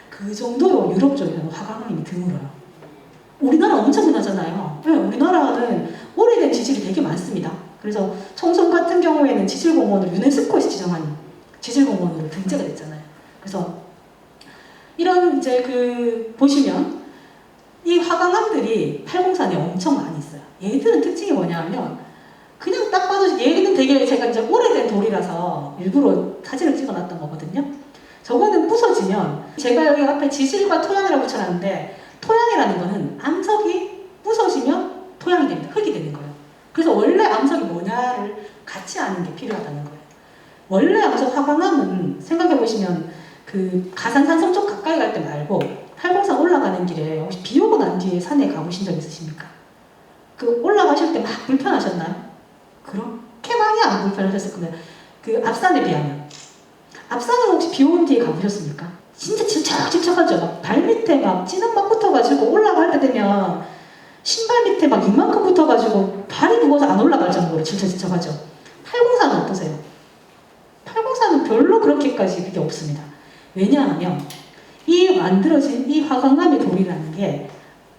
그 정도로 유럽 쪽에서는 화강암이 드물어요. 우리나라 엄청 흔하잖아요. 네, 우리나라는 오래된 지질이 되게 많습니다. 그래서 청송 같은 경우에는 지질공원을 유네스코에서 지정한 지질공원으로 등재가 됐잖아요. 그래서 이런 이제 보시면 이 화강암들이 팔공산에 엄청 많이 있어요. 얘들은 특징이 뭐냐면 그냥 딱 봐도 얘는 되게 제가 이제 오래된 돌이라서 일부러 사진을 찍어놨던 거거든요. 저거는 부서지면 제가 여기 앞에 지질과 토양이라고 붙여놨는데 토양이라는 거는 암석이 부서지면 토양이 됩니다. 흙이 되는 거예요. 그래서 원래 암석이 뭐냐를 같이 아는 게 필요하다는 거예요. 원래 암석 화강암은 생각해보시면 그 가산산성 쪽 가까이 갈 때 말고 팔공산 올라가는 길에 혹시 비 오고 난 뒤에 산에 가보신 적 있으십니까? 그 올라가실 때 막 불편하셨나요? 그렇게 많이 안 불편하셨을 거예요. 그 앞산에 비하면. 앞산은 혹시 비 온 뒤에 가보셨습니까? 진짜 질척질척하죠. 막 발밑에 막 찌는 막 붙어가지고 올라갈 때 되면 신발 밑에 막 이만큼 붙어가지고 발이 무거워서 안 올라갈 정도로 질척질척하죠. 팔공산은 어떠세요? 팔공산은 별로 그렇게까지 그게 없습니다. 왜냐하면 이 만들어진 이 화강암의 돌이라는 게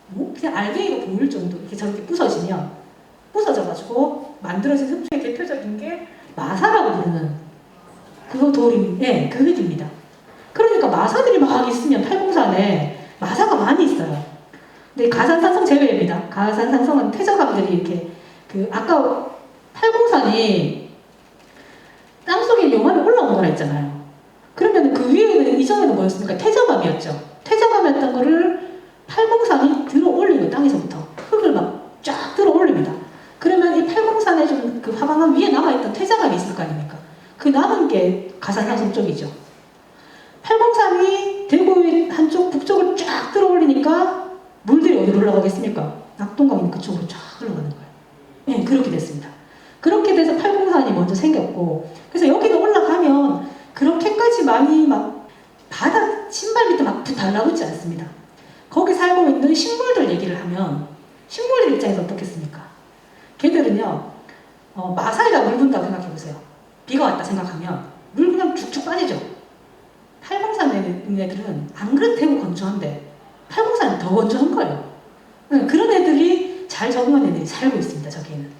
뭐 그냥 알갱이가 보일 정도 이렇게 저렇게 부서지면 부서져가지고 만들어진 흡수의 대표적인 게 마사라고 부르는 그거 돌이, 예, 그 흙입니다. 그러니까 마사들이 막 있으면 팔공산에 마사가 많이 있어요. 근데 가산산성 제외입니다. 가산산성은 퇴적암들이 이렇게 아까 팔공산이 땅속에 용암이 올라온 거라 했잖아요. 그러면 그 위에는 이전에는 뭐였습니까? 퇴적암이었죠. 퇴적암이었던 거를 팔공산이 들어 올리고 땅에서부터 흙을 막 쫙 들어 올립니다. 그러면 이 팔공산에 좀 그 화강암 위에 남아있던 퇴적암이 있을 거 아닙니까? 그 남은 게 가산산성 쪽이죠. 팔공산이 대구 한쪽 북쪽을 쫙 들어 올리니까 물들이 어디로 올라가겠습니까? 낙동강이 그쪽으로 쫙 흘러가는 거예요. 네, 그렇게 됐습니다. 그렇게 돼서 팔공산이 먼저 생겼고, 그래서 여기는 올라가면 그렇게까지 많이 막 바닥 신발 밑에 막 달라붙지 않습니다. 거기 살고 있는 식물들 얘기를 하면 식물들 입장에서 어떻겠습니까? 걔들은요, 마사에다 물 붓다고 생각해보세요. 비가 왔다 생각하면 물 그냥 쭉쭉 빠지죠. 팔공산에 있는 애들은 안 그래도 되고 건조한데 팔공산은 더 건조한 거예요. 그런 애들이 잘 적응한 애들이 살고 있습니다. 저기에는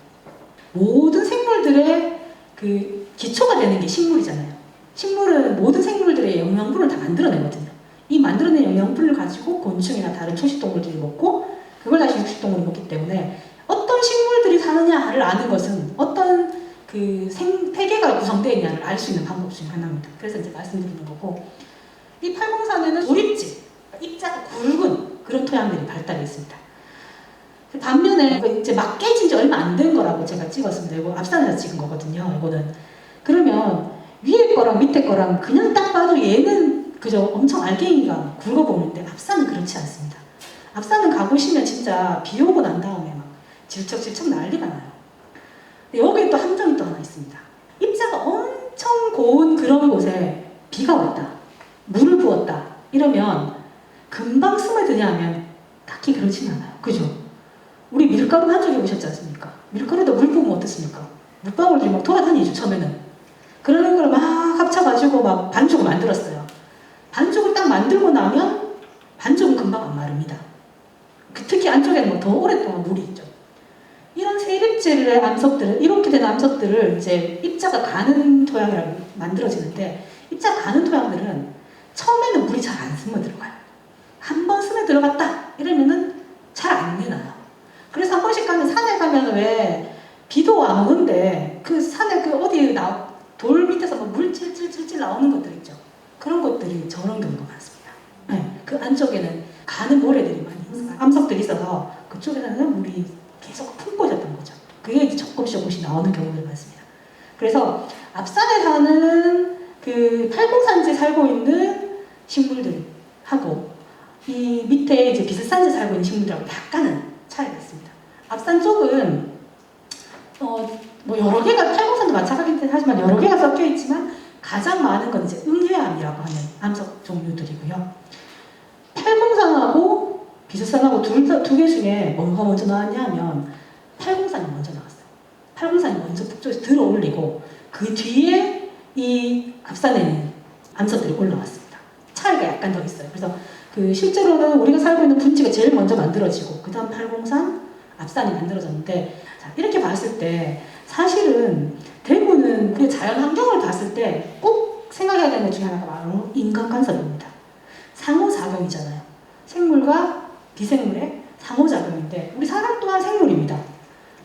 모든 생물들의 그 기초가 되는 게 식물이잖아요. 식물은 모든 생물들의 영양분을 다 만들어내거든요. 이 만들어낸 영양분을 가지고 곤충이나 다른 초식동물들이 먹고 그걸 다시 육식동물이 먹기 때문에 어떤 식물들이 사느냐를 아는 것은 어떤 그 생태계가 구성되어 있냐를 알 수 있는 방법 중에 하나입니다. 그래서 이제 말씀드리는 거고, 이 팔공산에는 조립지, 입자가 굵은 그런 토양들이 발달해 있습니다. 반면에 이제 막 깨진 지 얼마 안 된 거라고 제가 찍었습니다. 이거 앞산에서 찍은 거거든요. 이거는 그러면 위에 거랑 밑에 거랑 그냥 딱 봐도 얘는 그저 엄청 알갱이가 굵어 보이는데 앞산은 그렇지 않습니다. 앞산은 가보시면 진짜 비 오고 난 다음에 막 질척질척 난리가 나요. 여기에 또 함정이 또 하나 있습니다. 입자가 엄청 고운 그런 곳에 비가 왔다, 물을 부었다 이러면 금방 스며드냐 하면 딱히 그렇진 않아요. 그죠? 우리 밀가루 한 적이 오셨지 않습니까? 밀가루에다 물 부으면 어떻습니까? 물방울들이 막 돌아다니죠, 처음에는. 그러는 걸 막 합쳐가지고 막 반죽을 만들었어요. 반죽을 딱 만들고 나면 반죽은 금방 안 마릅니다. 특히 안쪽에는 더 오랫동안 물이 있죠. 이런 세립질의 암석들을, 이렇게 된 암석들을 이제 입자가 가는 토양이라고 만들어지는데, 입자가 가는 토양들은 처음에는 물이 잘 안 스며 들어가요. 한 번 스며 들어갔다 이러면은 잘 안 내놔요. 그래서 한 번씩 가면 산에 가면 왜 비도 안 오는데 그 산에 그 어디 돌 밑에서 막 물 찔찔찔찔 나오는 것들 있죠. 그런 것들이 저런 경우가 많습니다. 네, 그 안쪽에는 가는 모래들이 많이 있어요. 암석들이 있어서 그쪽에서는 물이 계속 품고 있었던 거죠. 그게 이제 조금씩 나오는 경우들이 많습니다. 그래서 앞산에 사는 그 팔공산지에 살고 있는 식물들하고 이 밑에 이제 비슷산지에 살고 있는 식물들하고 약간은 차이가 있습니다. 앞산 쪽은 뭐 여러 개가 팔공산도 마찬가지긴 하지만 여러 개가 섞여 있지만 가장 많은 건 이제 응해암이라고 하는 암석 종류들이고요. 팔공산하고 비슷산하고 두 개 중에 뭐가 먼저 나왔냐면 팔공산이 먼저 나왔어요. 팔공산이 먼저 북쪽에서 들어 올리고 그 뒤에 이 앞산에는 암석들이 올라왔습니다. 차이가 약간 더 있어요. 그래서 그 실제로는 우리가 살고 있는 분지가 제일 먼저 만들어지고 그 다음 팔공산, 앞산이 만들어졌는데 자, 이렇게 봤을 때 사실은 대부분은 우리 자연 환경을 봤을 때 꼭 생각해야 되는 것 중에 하나가 바로 인간 간섭입니다. 상호작용이잖아요. 생물과 비생물의 상호작용인데 우리 사람 또한 생물입니다.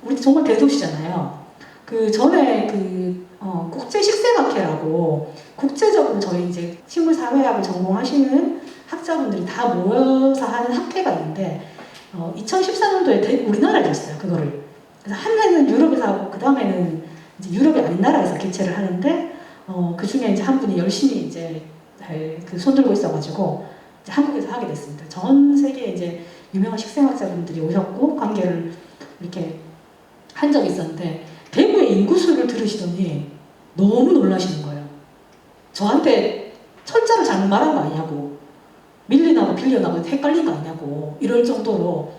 우리 정말 대도시잖아요. 그 전에 국제식생학회라고 국제적으로 저희 이제 식물사회학을 전공하시는 학자분들이 다 모여서 하는 학회가 있는데 2014년도에 우리나라에서 했어요. 그거를. 그래서 한 해는 유럽에서 하고 그 다음에는 이제 유럽이 아닌 나라에서 개최를 하는데 그 중에 이제 한 분이 열심히 이제 그 손들고 있어가지고 이제 한국에서 하게 됐습니다. 전 세계 이제 유명한 식생학자분들이 오셨고 관계를 이렇게 한 적이 있었는데 대구의 인구수를 들으시더니 너무 놀라시는 거예요. 저한테 철자를 잘못 말한 거 아니냐고, 밀리나고 빌려나고 헷갈린 거 아니냐고 이럴 정도로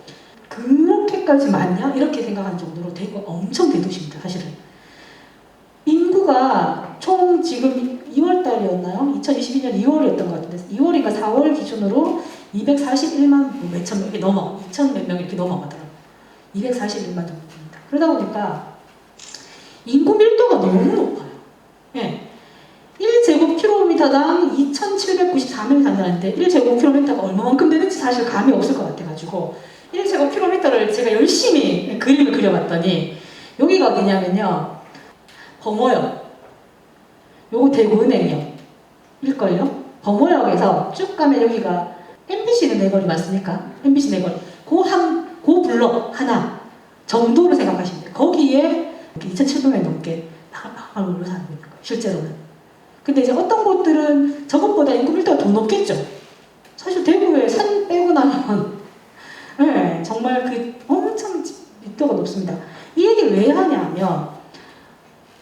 그렇게까지 많냐? 이렇게 생각하는 정도로 대구가 엄청 대도시입니다. 사실은 인구가 총 지금 2월달이었나요? 2022년 2월이었던 것 같은데 2월인가 4월 기준으로 241만 몇천 명 이렇게 넘어 2천 몇 명 이렇게 넘어가더라고요. 241만 정도입니다. 그러다 보니까 인구 밀도가 너무 높아요. 예. 1제곱킬로미터당 2,794명이 산다는데 1제곱킬로미터가 얼마만큼 되는지 사실 감이 없을 것 같아가지고 1제곱킬로미터를 제가 열심히 그림을 그려봤더니 여기가 어디냐면요. 범어역. 요거 대구은행역 일걸요. 범어역에서 쭉 가면 여기가 MBC는 내거리 맞습니까? MBC 내거리. 그 블럭 하나 정도로 생각하시면 돼요. 거기에 2,700명 넘게 막 올려 사는 거예요. 실제로는. 근데 이제 어떤 곳들은 저것보다 인구 밀도가 더 높겠죠. 사실 대구에 산 빼고 나면 네, 정말 그 엄청 밀도가 높습니다. 이 얘기를 왜 하냐면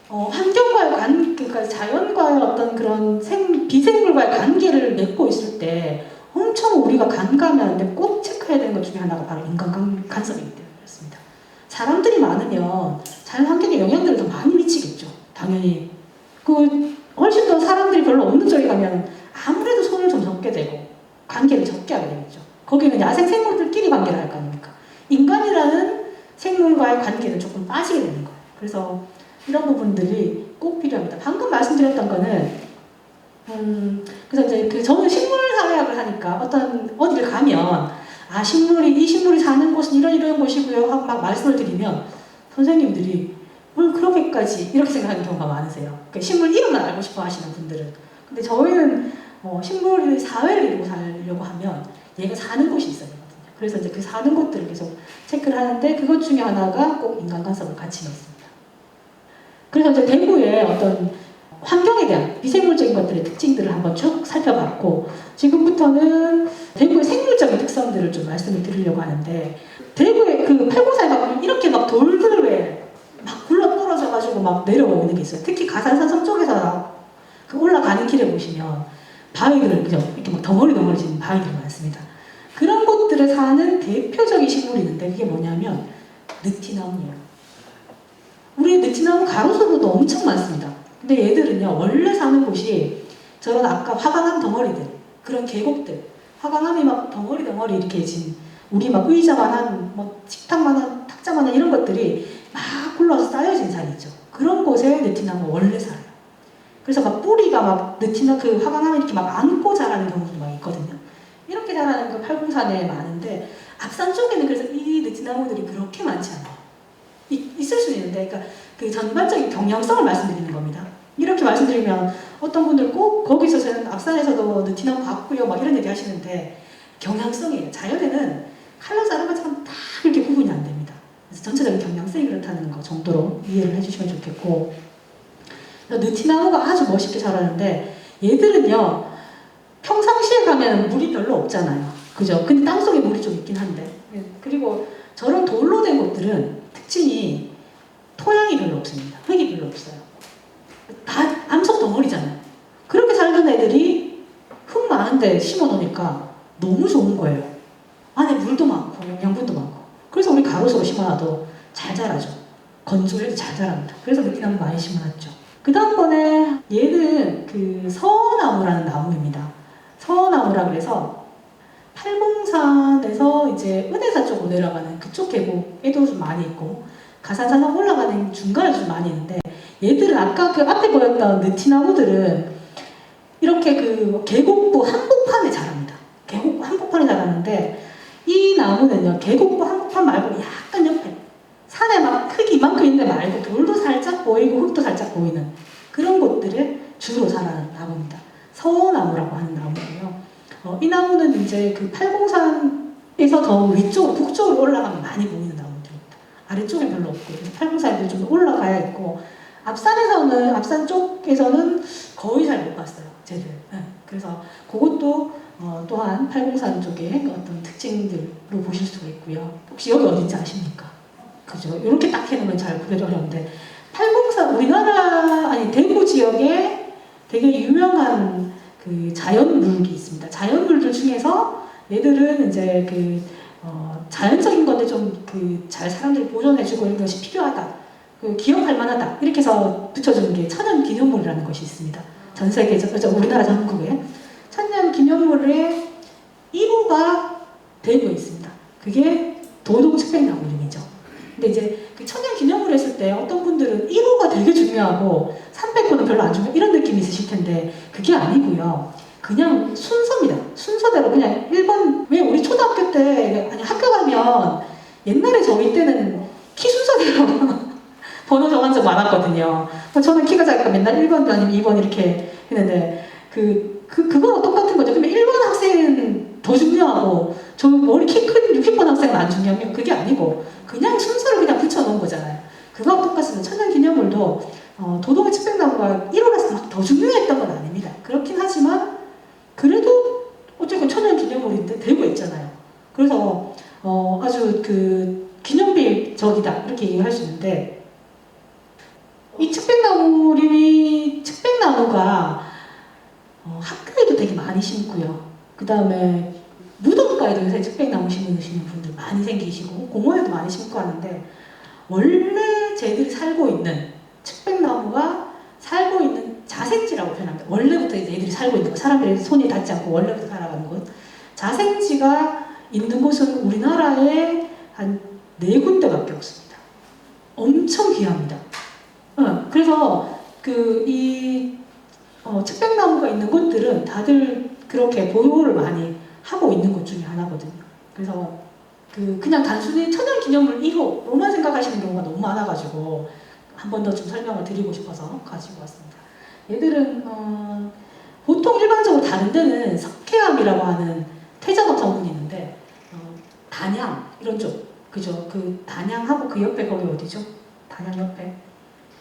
환경과의 그러니까 자연과의 어떤 그런 비생물과의 관계를 맺고 있을 때 엄청 우리가 간과하면 꼭 체크해야 되는 것 중에 하나가 바로 인간 간섭이기 때문이었습니다. 사람들이 많으면 자연 환경에 영향들을 더 많이 미치겠죠. 당연히. 훨씬 더 사람들이 별로 없는 쪽에 가면 아무래도 손을 좀 적게 되고 관계를 적게 하게 되겠죠. 거기는 야생 생물들끼리 관계를 할 거 아닙니까? 인간이라는 생물과의 관계는 조금 빠지게 되는 거예요. 그래서 이런 부분들이 꼭 필요합니다. 방금 말씀드렸던 거는 그래서 이제 저는 식물사회학을 하니까 어디를 가면 이 식물이 사는 곳은 이런 곳이고요 하고 막 말씀을 드리면 선생님들이 뭘 그렇게까지 이렇게 생각하는 경우가 많으세요. 그러니까 식물 이름만 알고 싶어 하시는 분들은. 근데 저희는 식물이 사회를 이루고 살려고 하면 얘가 사는 곳이 있어야 되거든요. 그래서 이제 그 사는 곳들을 계속 체크를 하는데 그것 중에 하나가 꼭 인간 간섭을 같이 넣습니다. 그래서 이제 대구의 어떤 환경에 대한 미생물적인 것들의 특징들을 한번 쭉 살펴봤고 지금부터는 대구의 생물적인 특성들을 좀 말씀을 드리려고 하는데 대구의 그 팔공산에 막 이렇게 막 돌들 막 굴러 떨어져가지고 막 내려오는 게 있어요. 특히 가산산성 쪽에서 그 올라가는 길에 보시면 바위들을 그죠? 이렇게 막 덩어리 지는 바위들이 많습니다. 그런 곳들에 사는 대표적인 식물이 있는데 그게 뭐냐면 느티나무예요. 우리 느티나무 가로수로도 엄청 많습니다. 근데 얘들은요 원래 사는 곳이 저런 아까 화강암 덩어리들 그런 계곡들 화강암이 막 덩어리 이렇게 진 우리 막 의자만한 뭐 식탁만한 탁자만한 이런 것들이 막 굴러서 쌓여진 산이 있죠. 그런 곳에 느티나무 원래 살아요. 그래서 막 뿌리가 막 그 화강암을 이렇게 막 안고 자라는 경우도 막 있거든요. 이렇게 자라는 그 팔공산에 많은데 앞산 쪽에는 그래서 이 느티나무들이 그렇게 많지 않아요. 있을 수는 있는데 그러니까 그 전반적인 경향성을 말씀드리는 겁니다. 이렇게 말씀드리면 어떤 분들 꼭 거기서 앞산에서도 느티나무 같고요 막 이런 얘기 하시는데 경향성이에요. 자연에는 칼로 자른 것처럼 딱 이렇게 구분이 안 됩니다. 그래서 전체적인 경향성이 그렇다는 거 정도로 이해를 해주시면 좋겠고 느티나무가 아주 멋있게 자라는데 얘들은요 평상시에 가면 물이 별로 없잖아요. 그죠? 근데 땅속에 물이 좀 있긴 한데. 그리고 저런 돌로 된 곳들은 특징이 토양이 별로 없습니다. 흙이 별로 없어요. 다 암석 덩어리잖아요. 그렇게 살던 애들이 흙 많은데 심어 놓으니까 너무 좋은 거예요. 안에 물도 많고 영양분도 많고. 그래서 우리 가로수로 심어놔도 잘 자라죠. 건조해도 잘 자랍니다. 그래서 느티나무 많이 심어놨죠. 그 다음번에 얘는 그 서나무라는 나무입니다. 서나무라 그래서 팔공산에서 이제 은혜산 쪽으로 내려가는 그쪽 계곡에도 좀 많이 있고 가산산업 올라가는 중간에 좀 많이 있는데 얘들은 아까 그 앞에 보였던 느티나무들은 이렇게 그 계곡부 한복판에 자랍니다. 계곡부 한복판에 자라는데 이 나무는요 계곡부 한복판 말고 약간 옆에 산에 막 흙이 이만큼 있는데 말고 돌도 살짝 보이고 흙도 살짝 보이는 그런 곳들에 주로 자라는 나무입니다. 서나무라고 하는 나무고요. 이 나무는 이제 그 팔공산에서 더 위쪽으로 북쪽으로 올라가면 많이 보이는 나무들입니다. 아래쪽엔 별로 없고 팔공산에도 좀 올라가야 있고 앞산 쪽에서는 거의 잘 못 봤어요. 쟤들. 그래서 그것도 또한 팔공산 쪽의 어떤 특징들로 보실 수가 있고요. 혹시 여기 어딘지 아십니까? 그죠? 이렇게 딱 해놓으면 잘 구별이 어려운데 팔공산 우리나라 아니 대구 지역에 되게 유명한 그 자연물이 있습니다. 자연물들 중에서 얘들은 이제 그 자연적인 건데 좀 그 잘 사람들이 보존해주고 이런 것이 필요하다. 그 기억할 만하다. 이렇게 해서 붙여주는 게 천연기념물이라는 것이 있습니다. 전 세계적, 우리나라 전국에 천연기념물의 1호가 대구에 있습니다. 그게 도동측백나무 이름이죠. 근데 이제 그 천연기념물 했을 때 어떤 분들은 1호가 되게 중요하고 300호는 별로 안 중요해 이런 느낌이 있으실 텐데 그게 아니고요. 그냥 순서입니다. 순서대로 그냥 1번 왜 우리 초등학교 때 아니 학교 가면 옛날에 저희 때는 키 순서대로 번호 정한 적 많았거든요. 저는 키가 작으니까 맨날 1번 아니면 2번 이렇게 했는데 그거랑 똑같은 거죠. 그러면 1번 학생은 더 중요하고 저 머리 키 큰 60번 학생은 안 중요하면 그게 아니고 그냥 순서를 그냥 붙여놓은 거잖아요. 그거하고 똑같습니다. 천연기념물도 도동의 측백나무가 1호라서 막 더 중요했던 건 아닙니다. 그렇긴 하지만 그래도 어쨌든 천연기념물인데 대구에 있잖아요. 그래서 아주 그 기념비적이다 이렇게 얘기할 수 있는데 이 측백나무가 학교에도 되게 많이 심고요. 그 다음에 무덤가에도 요새 측백나무 심으시는 분들 많이 생기시고 공원에도 많이 심고 하는데 원래 쟤들이 살고 있는 측백나무가 살고 있는 자생지라고 표현합니다. 원래부터 이제 얘들이 살고 있는 거 사람들이 손이 닿지 않고 원래부터 살아가는 곳 자생지가 있는 곳은 우리나라에 한 4군데밖에 없습니다. 엄청 귀합니다. 그래서 측백나무가 있는 곳들은 다들 그렇게 보호를 많이 하고 있는 곳 중에 하나거든요. 그래서 그냥 단순히 천연기념물 1호로만 생각하시는 경우가 너무 많아가지고 한 번 더 좀 설명을 드리고 싶어서 가지고 왔습니다. 얘들은 보통 일반적으로 다른 데는 석회암이라고 하는 퇴작업 성분이 있는데 단양 이런 쪽 그죠? 그 단양하고 그 옆에 거기 어디죠? 단양 옆에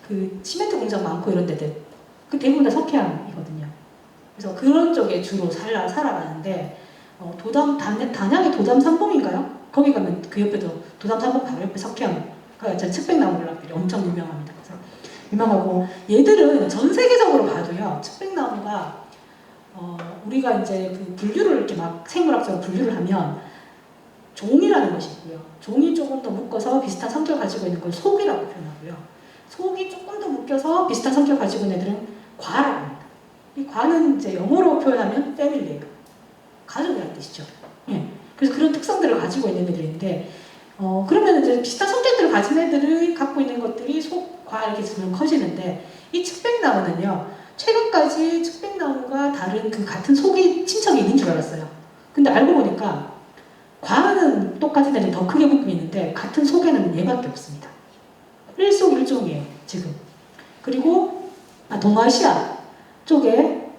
그 시멘트 공장 많고 이런 데들 그 대부분 다 석회암이거든요. 그래서 그런 쪽에 주로 살아가는데 단양의 도담산봉인가요? 거기 가면 그 옆에도 도담산봉 바로 옆에 석회암 측백나무 군락들이 엄청 유명합니다. 그래서 유명하고 얘들은 전 세계적으로 봐도요 측백나무가 우리가 이제 그 분류를 이렇게 막 생물학적으로 분류를 하면 종이라는 것이 있고요. 종이 조금 더 묶어서 비슷한 성격을 가지고 있는 걸 속이라고 표현하고요. 속이 조금 더 묶여서 비슷한 성격을 가지고 있는 애들은 과라고 합니다. 이 과는 이제 영어로 표현하면 패밀리예요. 가족이라는 뜻이죠. 예. 그래서 그런 특성들을 가지고 있는 애들인데 그러면 이제 비슷한 성격들을 가진 애들이 갖고 있는 것들이 속, 과 이렇게 점점 커지는데 이 측백나무는요. 최근까지 측백나무가 다른 그 같은 속이 친척이 있는 줄 알았어요. 근데 알고 보니까 과는 똑같은 애들이 더 크게 묶여 있는데 같은 속에는 얘밖에 없습니다. 일속일종이에요 지금. 그리고 동아시아 쪽에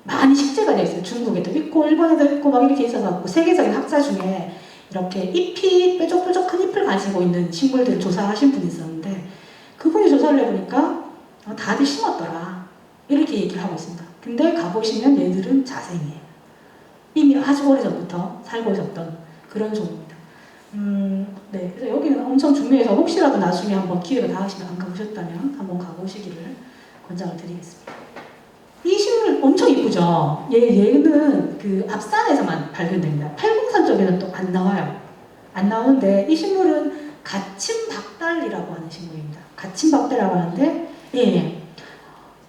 많이 식재가 되어 있어요. 중국에도 있고 일본에도 있고 막 이렇게 있어서 세계적인 학자 중에 이렇게 잎이 뾰족뾰족한 잎을 가지고 있는 식물들을 조사하신 분이 있었는데 그분이 조사를 해보니까 다들 심었더라 이렇게 얘기를 하고 있습니다. 근데 가보시면 얘들은 자생이에요. 이미 아주 오래전부터 살고 있었던 그런 종입니다. 네, 그래서 여기는 엄청 중요해서 혹시라도 나중에 한번 기회가 닿으시면 안 가보셨다면 한번 가보시기를 권장을 드리겠습니다. 이 식물 엄청 이쁘죠? 얘는 그 앞산에서만 발견됩니다. 팔공산 쪽에는 또 안 나와요. 안 나오는데 이 식물은 가침박달이라고 하는 식물입니다. 가침박달이라고 하는데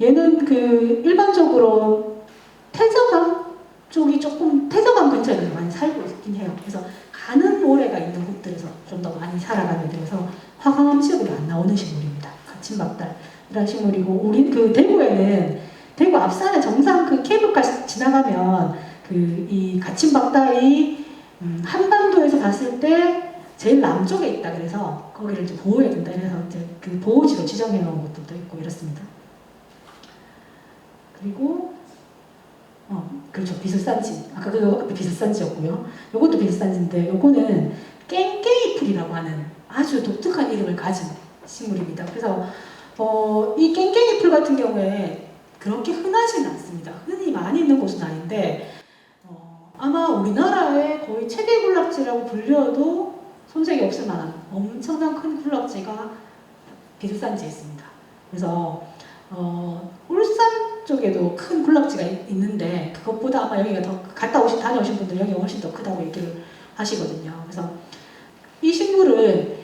얘는 그 일반적으로 태저강 쪽이 조금 태저강 근처에서 많이 살고 있긴 해요. 그래서 가는 모래가 있는 곳들에서 좀 더 많이 살아가게 되어서 화강암 지역에 안 나오는 식물입니다. 가침박달이라는 식물이고 우리 그 대구에는 대구 앞산에 정상 그 케이블카 지나가면 그 이 가침박달이 한반도에서 봤을 때 제일 남쪽에 있다 그래서 거기를 이제 보호해야 된다 그래서 이제 그 보호지로 지정해 놓은 곳도 있고 이렇습니다. 그리고 그렇죠. 비슬산지. 아까 그거 비슬산지였고요. 요것도 비슬산지인데 요거는 깽깽이 풀이라고 하는 아주 독특한 이름을 가진 식물입니다. 그래서 이 깽깽이 풀 같은 경우에 그렇게 흔하지는 않습니다. 흔히 많이 있는 곳은 아닌데 아마 우리나라의 거의 최대 군락지라고 불려도 손색이 없을 만한 엄청난 큰 군락지가 비슬산지에 있습니다. 그래서 울산 쪽에도 큰 군락지가 있는데 그것보다 아마 여기가 더 다녀오신 분들 여기가 훨씬 더 크다고 얘기를 하시거든요. 그래서 이 식물은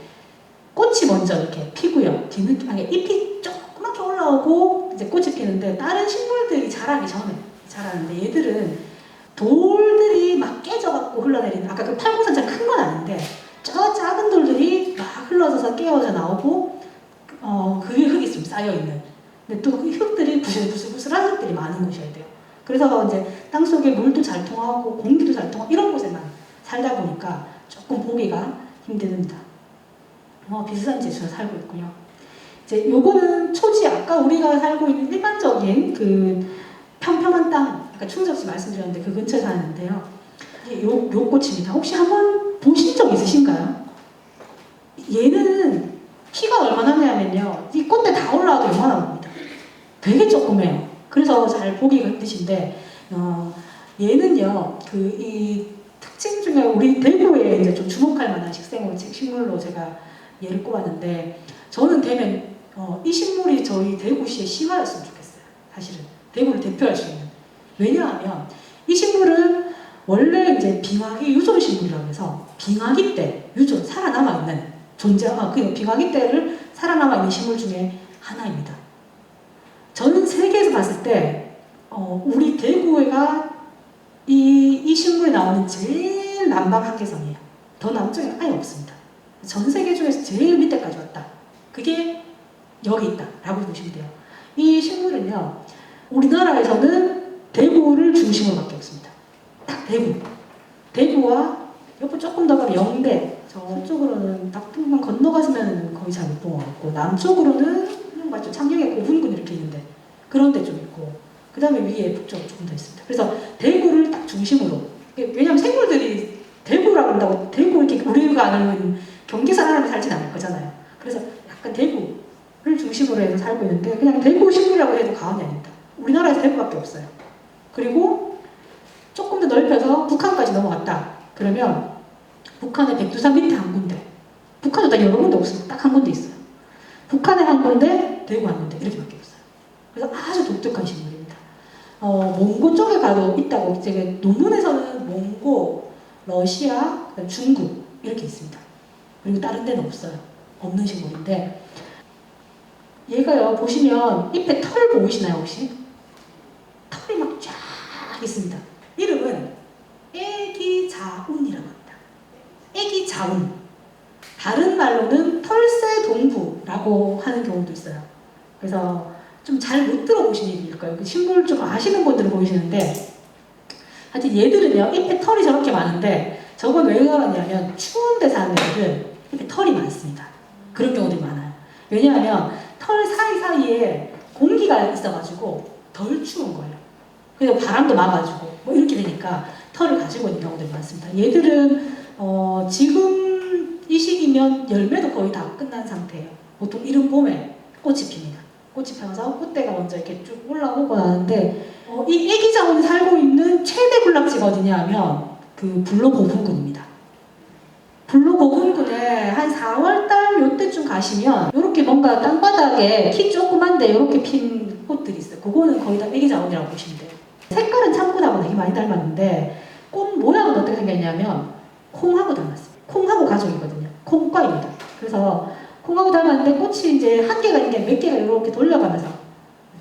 꽃이 먼저 이렇게 피고요. 뒤늦게 잎이 조그맣게 올라오고 이제 꽃이 피는데 다른 식물들이 자라기 전에 자라는데 얘들은 돌들이 막 깨져갖고 흘러내리는 아까 그 팔공산처럼 큰 건 아닌데 저 작은 돌들이 막 흘러져서 깨어져 나오고 그 위에 흙이 좀 쌓여있는 근데 또 그 흙들이 부슬부슬한 흙들이 많은 곳이어야 돼요. 그래서 이제 땅속에 물도 잘 통하고 공기도 잘 통하고 이런 곳에만 살다 보니까 조금 보기가 힘듭니다. 비슬산지에 살고 있고요. 이제 요거는 초지 아까 우리가 살고 있는 일반적인 그 평평한 땅 아까 충석씨 말씀드렸는데 그 근처에 사는데요. 요 꽃입니다. 혹시 한번 보신 적 있으신가요? 얘는 키가 얼마나 되냐면요. 이 꽃대 다 올라와도 요만한 겁니다. 되게 조그매요. 그래서 잘 보기가 힘드신데 얘는요. 그 이 특징 중에 우리 대구에 이제 좀 주목할 만한 식물로 제가 얘를 꼽았는데 저는 되면 이 식물이 저희 대구시의 시화였으면 좋겠어요. 사실은 대구를 대표할 수 있는. 왜냐하면 이 식물은 원래 이제 빙하기 유전 식물이라고 해서 빙하기 때 유전 살아남아 있는 그 빙하기 때를 살아남아 있는 식물 중에 하나입니다. 전 세계에서 봤을 때 우리 대구가 이 식물이 나오는 제일 남방 한계선이에요. 더 남쪽에는 아예 없습니다. 전 세계 중에서 제일 밑에까지 왔다. 그게 여기 있다라고 보시면 돼요. 이 식물은요, 우리나라에서는 대구를 중심으로 밖에 없습니다. 딱 대구와 옆으로 조금 더 가면 영대, 저쪽으로는 낙동강 건너가시면 거의 잘 못 본 것 같고, 남쪽으로는 맞죠? 창녕에 고분군 이렇게 있는데 그런 데 좀 있고, 그 다음에 위에 북쪽으로 조금 더 있습니다. 그래서 대구를 딱 중심으로, 왜냐하면 생물들이 대구라고 한다고 대구 이렇게 우리가 아는 경기 사람이 살진 않을 거잖아요. 그래서 약간 대구를 중심으로 해서 살고 있는데 그냥 대구 식물이라고 해도 과언이 아닙니다. 우리나라에서 대구밖에 없어요. 그리고 조금 더 넓혀서 북한까지 넘어갔다. 그러면 북한의 백두산 밑에 한 군데, 북한도 다 여러 군데 없습니다. 딱 한 군데 있어요. 북한에 한 군데, 대구 한 군데 이렇게밖에 없어요. 그래서 아주 독특한 식물입니다. 몽고 쪽에 가도 있다고 제가 논문에서는 몽고, 러시아, 중국 이렇게 있습니다. 그리고 다른 데는 없어요. 없는 식물인데 얘가요 보시면 잎에 털 보이시나요 혹시? 털이 막 쫙 있습니다. 이름은 애기자운이라고 합니다. 애기자운. 다른 말로는 털새동부라고 하는 경우도 있어요. 그래서 좀 잘 못 들어보신 얘기일 거예요. 그 식물 좀 아시는 분들은 보이시는데 하여튼 얘들은요 잎에 털이 저렇게 많은데 저건 왜 그러냐면 추운 데 사는 애들은 잎에 털이 많습니다. 그런 경우들이 많아요. 왜냐하면 털 사이사이에 공기가 있어가지고 덜 추운 거예요. 그래서 바람도 막아주고 뭐 이렇게 되니까 털을 가지고 있는 경우들이 많습니다. 얘들은 지금 이 시기면 열매도 거의 다 끝난 상태예요. 보통 이른 봄에 꽃이 핍니다. 꽃이 피어서 꽃대가 먼저 이렇게 쭉 올라오고 나는데 이 애기자원이 살고 있는 최대 군락지가 어디냐 하면 그 불로고분군입니다. 불로고분군에 한 4월달 요때쯤 가시면 이렇게 뭔가 땅바닥에 키 조그만데 이렇게 핀 꽃들이 있어요. 그거는 거의 다 애기자원이라고 보시면 돼요. 색깔은 참고하고 되게 많이 닮았는데 꽃 모양은 어떻게 생겼냐면 콩하고 닮았어요. 콩하고 가족이거든요. 콩과입니다. 그래서 콩하고 닮았는데 꽃이 이제 한 개가 있는 게 몇 개가 이렇게 돌려가면서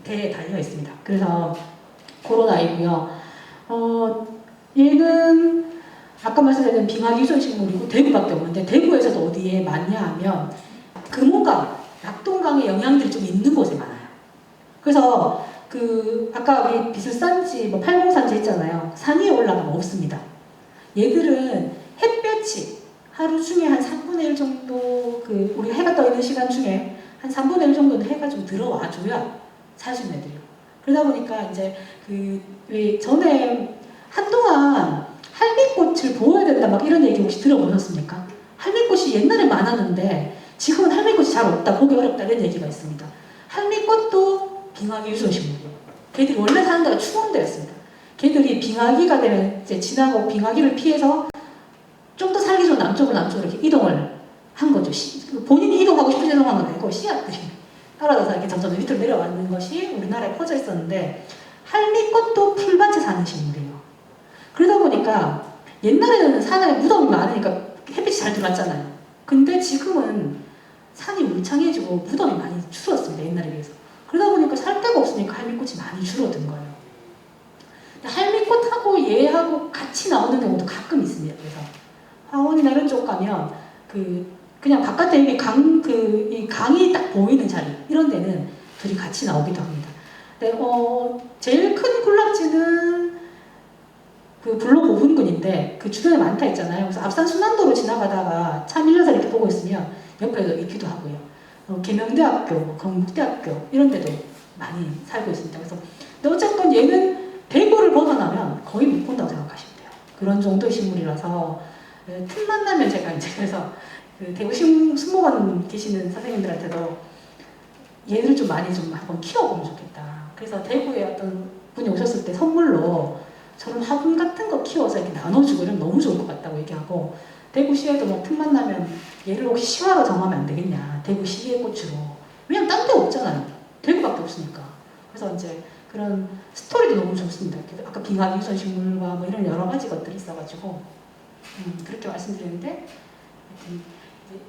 대에 달려 있습니다. 그래서 그런 아이고요. 얘는 아까 말씀드린 빙하기 유전 식물이고 대구밖에 없는데 대구에서도 어디에 많냐 하면 금호강, 낙동강의 영향들이 좀 있는 곳에 많아요. 그래서 그 아까 우리 비슬산지, 뭐 팔공산지 했잖아요. 산 위에 올라가면 없습니다. 얘들은 햇볕이 하루 중에 한 3분의 1 정도 그 우리 해가 떠 있는 시간 중에 한 3분의 1 정도는 해가 좀 들어와 줘야 살 수 있는 애들이에요. 그러다 보니까 이제 그 왜 전에 한동안 할미꽃을 보호해야 된다 막 이런 얘기 혹시 들어보셨습니까? 할미꽃이 옛날에 많았는데 지금은 할미꽃이 잘 없다, 보기 어렵다 이런 얘기가 있습니다. 할미꽃도 빙하기 유전식물이에요. 걔들이 원래 사는 데가 추운 데였습니다. 걔들이 빙하기가 되면 이제 지나고 빙하기를 피해서 좀 더 살기 좋은 남쪽으로 이렇게 이동을 한 거죠. 본인이 이동하고 싶은 이동한 건 아니고 씨앗들이 떨어져서 이렇게 점점 밑으로 내려왔는 것이 우리나라에 퍼져 있었는데 할미꽃도 풀밭에 사는 식물이에요. 그러다 보니까 옛날에는 산에 무덤이 많으니까 햇빛이 잘 들어왔잖아요. 근데 지금은 산이 울창해지고 무덤이 많이 줄었습니다. 옛날에 비해서. 그러다 보니까 살 데가 없으니까 할미꽃이 많이 줄어든 거예요. 할미꽃하고 얘하고 같이 나오는 경우도 가끔 있습니다. 그래서 화원이나 이런 쪽 가면 그냥 바깥에 여기 이 강이 딱 보이는 자리 이런 데는 둘이 같이 나오기도 합니다. 네, 제일 큰 군락지는 그 불로고분군인데 그 주변에 많다 있잖아요. 그래서 앞산 순환도로 지나가다가 차 밀려서 이렇게 보고 있으면 옆에도 있기도 하고요. 계명대학교, 경북대학교 이런 데도 많이 살고 있습니다. 그래서 근데 어쨌건 얘는 대구를 벗어나면 거의 못 본다고 생각하시면 돼요. 그런 정도의 식물이라서 틈만 나면 제가 이제 그래서 그 대구 승무원 계시는 선생님들한테도 얘를 좀 많이 좀 한번 키워보면 좋겠다. 그래서 대구에 어떤 분이 오셨을 때 선물로 저런 화분 같은 거 키워서 이렇게 나눠주고 이러면 너무 좋을 것 같다고 얘기하고 대구시에도 뭐 틈만 나면 얘를 혹시 시화로 정하면 안 되겠냐. 대구시의 꽃으로. 왜냐면 딴 데 없잖아요. 대구밖에 없으니까. 그래서 이제 그런 스토리도 너무 좋습니다. 아까 빙하기 유전식물과 뭐 이런 여러 가지 것들이 있어가지고 그렇게 말씀드렸는데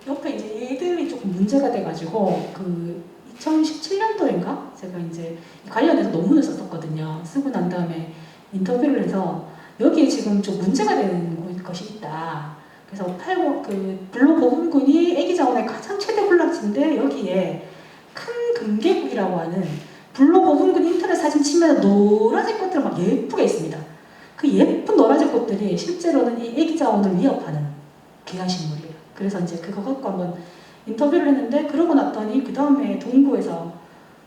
옆에 이제 얘들이 조금 문제가 돼가지고 그 2017년도인가 제가 이제 관련해서 논문을 썼었거든요. 쓰고 난 다음에 인터뷰를 해서 여기에 지금 좀 문제가 되는 것이 있다. 그래서 불로고분군이 애기자원의 가장 최대 군락지인데 여기에 큰 금계국이라고 하는 불로고분군 인터넷 사진 치면 노란색 꽃들 막 예쁘게 있습니다. 그 예쁜 노란색 꽃들이 실제로는 이 애기자원을 위협하는 귀하식물이에요. 그래서 이제 그거 갖고 한번 인터뷰를 했는데 그러고 났더니 그 다음에 동구에서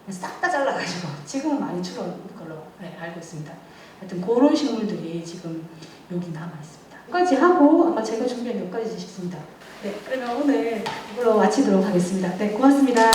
싹 다 잘라가지고 지금은 많이 줄어든 걸로 알고 있습니다. 하여튼 그런 식물들이 지금 여기 남아있습니다. 여기까지 하고 아마 제가 준비한 몇 가지 싶습니다. 네, 그러면 오늘 이걸로 마치도록 하겠습니다. 네, 고맙습니다.